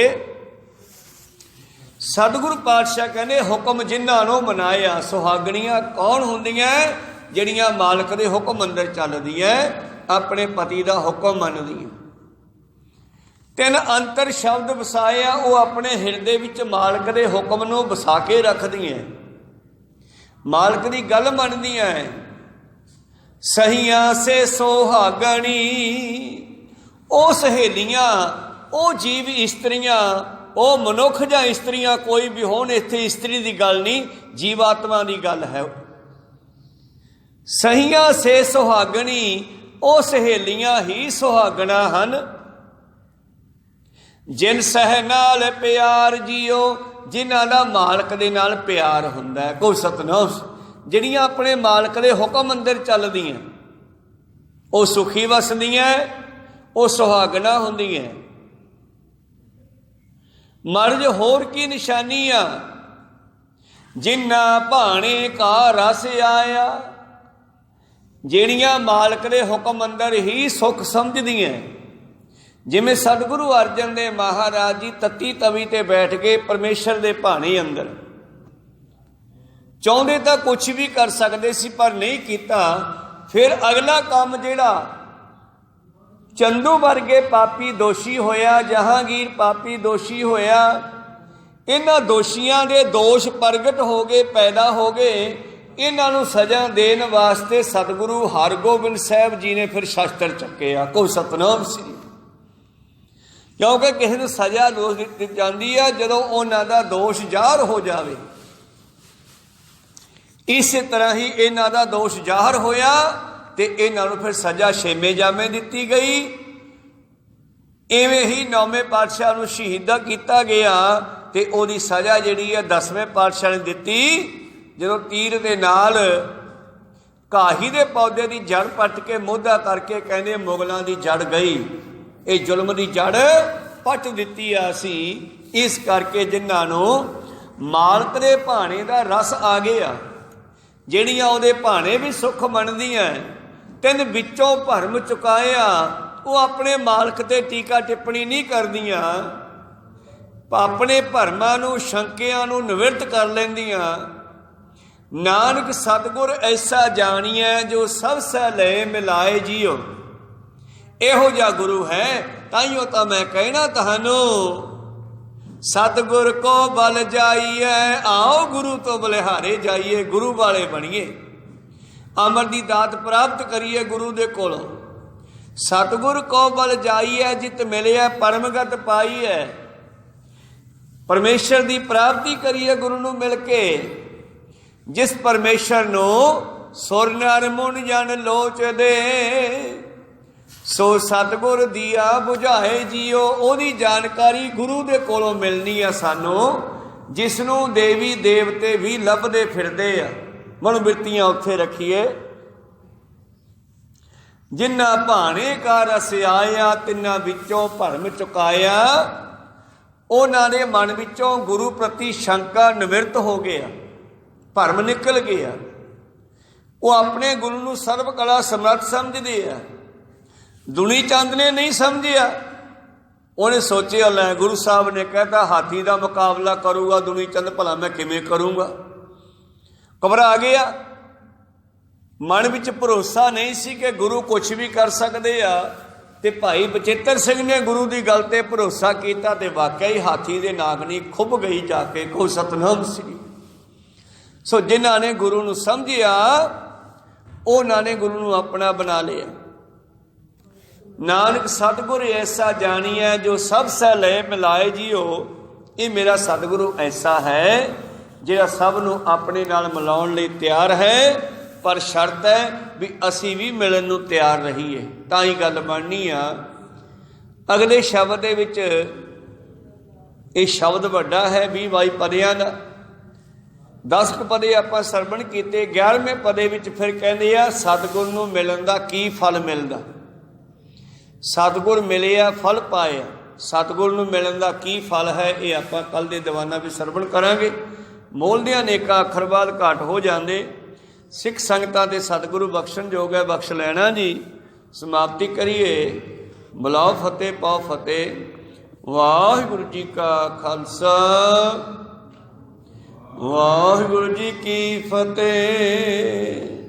ਸਤਿਗੁਰੂ ਪਾਤਸ਼ਾਹ ਕਹਿੰਦੇ ਹੁਕਮ ਜਿਨ੍ਹਾਂ ਨੂੰ ਮਨਾਇਆ। ਸੁਹਾਗਣੀਆਂ ਕੌਣ ਹੁੰਦੀਆਂ? ਜਿਹੜੀਆਂ ਮਾਲਕ ਦੇ ਹੁਕਮ ਅੰਦਰ ਚੱਲਦੀਆਂ, ਆਪਣੇ ਪਤੀ ਦਾ ਹੁਕਮ ਮੰਨਦੀਆਂ। ਤਿੰਨ ਅੰਤਰ ਸ਼ਬਦ ਵਸਾਇਆ, ਉਹ ਆਪਣੇ ਹਿਰਦੇ ਵਿੱਚ ਮਾਲਕ ਦੇ ਹੁਕਮ ਨੂੰ ਵਸਾ ਕੇ ਰੱਖਦੀਆਂ, ਮਾਲਕ ਦੀ ਗੱਲ ਮੰਨਦੀਆਂ। ਸਹੀਆਂ ਸੇ ਸੁਹਾਗਣੀ, ਉਹ ਸਹੇਲੀਆਂ, ਉਹ ਜੀਵ ਇਸਤਰੀਆਂ, ਉਹ ਮਨੁੱਖ ਜਾਂ ਇਸਤਰੀਆਂ ਕੋਈ ਵੀ ਹੋਣ, ਇੱਥੇ ਇਸਤਰੀ ਦੀ ਗੱਲ ਨਹੀਂ, ਜੀਵਾਤਮਾ ਦੀ ਗੱਲ ਹੈ। ਸਹੀਆਂ ਸੇ ਸੁਹਾਗਣੀ, ਉਹ ਸਹੇਲੀਆਂ ਹੀ ਸੁਹਾਗਣਾ ਹਨ। ਜਿਨ ਸਹਿ ਨਾਲ ਪਿਆਰ ਜੀਓ, ਜਿਨ੍ਹਾਂ ਦਾ ਮਾਲਕ ਦੇ ਨਾਲ ਪਿਆਰ ਹੁੰਦਾ। ਕੋਈ ਸਤਨਾਮ। ਜਿਹੜੀਆਂ ਆਪਣੇ ਮਾਲਕ ਦੇ ਹੁਕਮ ਅੰਦਰ ਚੱਲਦੀਆਂ, ਉਹ ਸੁਖੀ ਵਸਦੀਆਂ, ਉਹ ਸੁਹਾਗਣਾ ਹੁੰਦੀਆਂ। ਮਰਜ ਹੋਰ ਕੀ ਨਿਸ਼ਾਨੀ ਆ? ਜਿਨ੍ਹਾਂ ਭਾਣੇ ਕਾ ਰਸ ਆਇਆ, ਜਿਹੜੀਆਂ ਮਾਲਕ ਦੇ ਹੁਕਮ ਅੰਦਰ ਹੀ ਸੁੱਖ ਸਮਝਦੀਆਂ। ਜਿਵੇਂ ਸਤਿਗੁਰੂ ਅਰਜਨ ਦੇਵ ਮਹਾਰਾਜ ਜੀ ਤਤੀ ਤਵੀ ਤੇ ਬੈਠ ਕੇ ਪਰਮੇਸ਼ਰ ਦੇ ਭਾਣੇ ਅੰਦਰ, ਚਾਹੁੰਦੇ ਤਾਂ ਕੁਛ ਵੀ ਕਰ ਸਕਦੇ ਸੀ ਪਰ ਨਹੀਂ ਕੀਤਾ। ਫਿਰ ਅਗਲਾ ਕੰਮ ਜਿਹੜਾ ਚੰਦੂ ਵਰਗੇ ਪਾਪੀ ਦੋਸ਼ੀ ਹੋਇਆ, ਜਹਾਂਗੀਰ ਪਾਪੀ ਦੋਸ਼ੀ ਹੋਇਆ, ਇਹਨਾਂ ਦੋਸ਼ੀਆਂ ਦੇ ਦੋਸ਼ ਪ੍ਰਗਟ ਹੋ ਗਏ, ਪੈਦਾ ਹੋ ਗਏ। ਇਹਨਾਂ ਨੂੰ ਸਜ਼ਾ ਦੇਣ ਵਾਸਤੇ ਸਤਿਗੁਰੂ ਹਰਗੋਬਿੰਦ ਸਾਹਿਬ ਜੀ ਨੇ ਫਿਰ ਸ਼ਸਤਰ ਚੱਕਿਆ। ਕੋਈ ਸਤਨਾਮ ਸ੍ਰੀ। ਕਿਉਂਕਿ ਕਿਸੇ ਨੂੰ ਸਜ਼ਾ ਦੋਸ਼ ਦਿੱਤੀ ਜਾਂਦੀ ਹੈ ਜਦੋਂ ਉਹਨਾਂ ਦਾ ਦੋਸ਼ ਜ਼ਾਹਰ ਹੋ ਜਾਵੇ। ਇਸੇ ਤਰ੍ਹਾਂ ਹੀ ਇਹਨਾਂ ਦਾ ਦੋਸ਼ ਜ਼ਾਹਰ ਹੋਇਆ ਤੇ ਇਹਨਾਂ ਨੂੰ ਫਿਰ ਸਜ਼ਾ ਛੇਵੇਂ ਜਾਮੇ ਦਿੱਤੀ ਗਈ। ਇਵੇਂ ਹੀ 9ਵੇਂ ਪਾਤਸ਼ਾਹ ਨੂੰ ਸ਼ਹੀਦਾ ਕੀਤਾ ਗਿਆ ਤੇ ਉਹਦੀ ਸਜ਼ਾ ਜਿਹੜੀ ਹੈ 10ਵੇਂ ਪਾਤਸ਼ਾਹ ਨੇ ਦਿੱਤੀ। ਜਦੋਂ ਤੀਰ ਦੇ ਨਾਲ ਘਾਹੀ ਦੇ ਪੌਦੇ ਦੀ ਜੜ ਪੱਟ ਕੇ ਮੋਢਾ ਕਰਕੇ ਕਹਿੰਦੇ ਮੁਗਲਾਂ ਦੀ ਜੜ ਗਈ, ਇਹ ਜ਼ੁਲਮ ਦੀ ਜੜ ਪੱਟ ਦਿੱਤੀ ਆ ਅਸੀਂ। ਇਸ ਕਰਕੇ ਜਿਨ੍ਹਾਂ ਨੂੰ ਮਾਲਕ ਦੇ ਭਾਣੇ ਦਾ ਰਸ ਆ ਗਿਆ, ਜਿਹੜੀਆਂ ਉਹਦੇ ਭਾਣੇ ਵੀ ਸੁੱਖ ਮੰਨਦੀਆਂ, ਤਿੰਨ ਵਿੱਚੋਂ ਭਰਮ ਚੁਕਾਇਆ, ਉਹ ਆਪਣੇ ਮਾਲਕ ਤੇ ਟੀਕਾ ਟਿੱਪਣੀ ਨਹੀਂ ਕਰਦੀਆਂ, ਆਪਣੇ ਭਰਮਾਂ ਨੂੰ ਸ਼ੰਕਿਆਂ ਨੂੰ ਨਿਵਰਤ ਕਰ ਲੈਂਦੀਆਂ। ਨਾਨਕ ਸਤਿਗੁਰ ਐਸਾ ਜਾਣੀਐ ਜੋ ਸਭ ਸਹਿ ਲਏ ਮਿਲਾਏ ਜੀਓ। ਇਹੋ ਜਿਹਾ ਗੁਰੂ ਹੈ। ਤਾਈਓ ਤਾਂ ਮੈਂ ਕਹਿਣਾ ਤੁਹਾਨੂੰ, ਸਤਿਗੁਰ ਕੋ ਬਲ ਜਾਈਐ, ਆਓ ਗੁਰੂ ਤੋਂ ਬਲਿਹਾਰੇ ਜਾਈਏ, ਗੁਰੂ ਵਾਲੇ ਬਣੀਏ, ਅਮਰ ਦੀ ਦਾਤ ਪ੍ਰਾਪਤ ਕਰੀਏ ਗੁਰੂ ਦੇ ਕੋਲੋਂ। ਸਤਿਗੁਰ ਕੋ ਬਲ ਜਾਈਐ, ਜਿਤ ਮਿਲਿਆ ਪਰਮਗਤ ਪਾਈਐ। ਪਰਮੇਸ਼ਰ ਦੀ ਪ੍ਰਾਪਤੀ ਕਰੀਏ ਗੁਰੂ ਨੂੰ ਮਿਲ ਕੇ। ਜਿਸ ਪਰਮੇਸ਼ਰ ਨੂੰ ਸੁਰ ਨਰ ਮੁਨ ਜਨ ਲੋਚਦੇ, ਸੋ ਸਤਿਗੁਰ ਦੀਆ ਬੁਝਾਏ ਜੀਓ। ਉਹਦੀ ਜਾਣਕਾਰੀ ਗੁਰੂ ਦੇ ਕੋਲੋਂ ਮਿਲਣੀ ਆ ਸਾਨੂੰ, ਜਿਸ ਨੂੰ ਦੇਵੀ ਦੇਵਤੇ ਵੀ ਲੱਭਦੇ ਫਿਰਦੇ ਆ। ਮਨੋਬਿਰਤੀਆਂ ਉੱਥੇ ਰੱਖੀਏ। ਜਿਨ੍ਹਾਂ ਭਾਣੇ ਕਾ ਰਸ ਆਇਆ, ਤਿੰਨਾਂ ਵਿੱਚੋਂ ਭਰਮ ਚੁਕਾਇਆ। ਉਹਨਾਂ ਦੇ ਮਨ ਵਿੱਚੋਂ ਗੁਰੂ ਪ੍ਰਤੀ ਸ਼ੰਕਾ ਨਿਵਰਤ ਹੋ ਗਿਆ, ਭਰਮ ਨਿਕਲ ਗਿਆ। ਉਹ ਆਪਣੇ ਗੁਰੂ ਨੂੰ ਸਰਬ ਕਲਾ ਸਮਰੱਥ ਸਮਝਦੇ ਆ। ਦੁਨੀ ਚੰਦ ਨੇ ਨਹੀਂ ਸਮਝਿਆ। ਉਹਨੇ ਸੋਚਿਆ ਲੈ ਗੁਰੂ ਸਾਹਿਬ ਨੇ ਕਹਿਤਾ ਹਾਥੀ ਦਾ ਮੁਕਾਬਲਾ ਕਰੂਗਾ ਦੁਨੀ ਚੰਦ, ਭਲਾ ਮੈਂ ਕਿਵੇਂ ਕਰੂੰਗਾ। ਘਬਰਾ ਗਿਆ। ਮਨ ਵਿੱਚ ਭਰੋਸਾ ਨਹੀਂ ਸੀ ਕਿ ਗੁਰੂ ਕੁਛ ਵੀ ਕਰ ਸਕਦੇ ਆ। ਤੇ ਭਾਈ ਬਚਿੱਤਰ ਸਿੰਘ ਨੇ ਗੁਰੂ ਦੀ ਗੱਲ ਤੇ ਭਰੋਸਾ ਕੀਤਾ ਤੇ ਵਾਕਿਆ ਹੀ ਹਾਥੀ ਦੇ ਨਾਗਣੀ ਖੁੱਭ ਗਈ ਜਾ ਕੇ। ਕੋ ਸਤਨਾਮ ਸ੍ਰੀ। ਸੋ ਜਿਨ੍ਹਾਂ ਨੇ ਗੁਰੂ ਨੂੰ ਸਮਝਿਆ, ਉਹਨਾਂ ਨੇ ਗੁਰੂ ਨੂੰ ਆਪਣਾ ਬਣਾ ਲਿਆ। ਨਾਨਕ ਸਤਿਗੁਰ ਐਸਾ ਜਾਣੀਐ ਜੋ ਸਭ ਸਹਿ ਲਏ ਮਿਲਾਏ ਜੀਓ। ਇਹ ਮੇਰਾ ਸਤਿਗੁਰੂ ਐਸਾ ਹੈ ਜਿਹੜਾ ਸਭ ਨੂੰ ਆਪਣੇ ਨਾਲ ਮਿਲਾਉਣ ਲਈ ਤਿਆਰ ਹੈ, ਪਰ ਸ਼ਰਤ ਹੈ ਵੀ ਅਸੀਂ ਵੀ ਮਿਲਣ ਨੂੰ ਤਿਆਰ ਰਹੀਏ, ਤਾਂ ਹੀ ਗੱਲ ਬਣਨੀ ਆ। ਅਗਲੇ ਸ਼ਬਦ ਦੇ ਵਿੱਚ ਇਹ ਸ਼ਬਦ ਵੱਡਾ ਹੈ 20-22 ਪਦਿਆਂ ਦਾ। 10 ਪਦੇ ਆਪਾਂ ਸਰਵਣ ਕੀਤੇ। 11ਵੇਂ ਪਦੇ ਵਿੱਚ ਫਿਰ ਕਹਿੰਦੇ ਆ ਸਤਿਗੁਰ ਨੂੰ ਮਿਲਣ ਦਾ ਕੀ ਫਲ ਮਿਲਦਾ। ਸਤਿਗੁਰ ਮਿਲਿਆ ਫਲ ਪਾਇਆ। ਸਤਿਗੁਰ ਨੂੰ ਮਿਲਣ ਦਾ ਕੀ ਫਲ ਹੈ, ਇਹ ਆਪਾਂ ਕੱਲ੍ਹ ਦੇ ਦੀਵਾਨਾਂ ਵਿੱਚ ਸਰਵਣ ਕਰਾਂਗੇ। ਮੋਲਦਿਆਂ ਅਨੇਕਾਂ ਅੱਖਰ ਬਾਅਦ ਘੱਟ ਹੋ ਜਾਂਦੇ। ਸਿੱਖ ਸੰਗਤਾਂ ਤੇ ਸਤਿਗੁਰੂ ਬਖਸ਼ਣ ਯੋਗ ਹੈ, ਬਖਸ਼ ਲੈਣਾ ਜੀ। ਸਮਾਪਤੀ ਕਰੀਏ। ਬੁਲਾਓ ਫਤਿਹ ਪਾਓ ਫਤਿਹ। ਵਾਹਿਗੁਰੂ ਜੀ ਕਾ ਖਾਲਸਾ ਵਾਹਿਗੁਰੂ ਜੀ ਕੀ ਫਤਿਹ।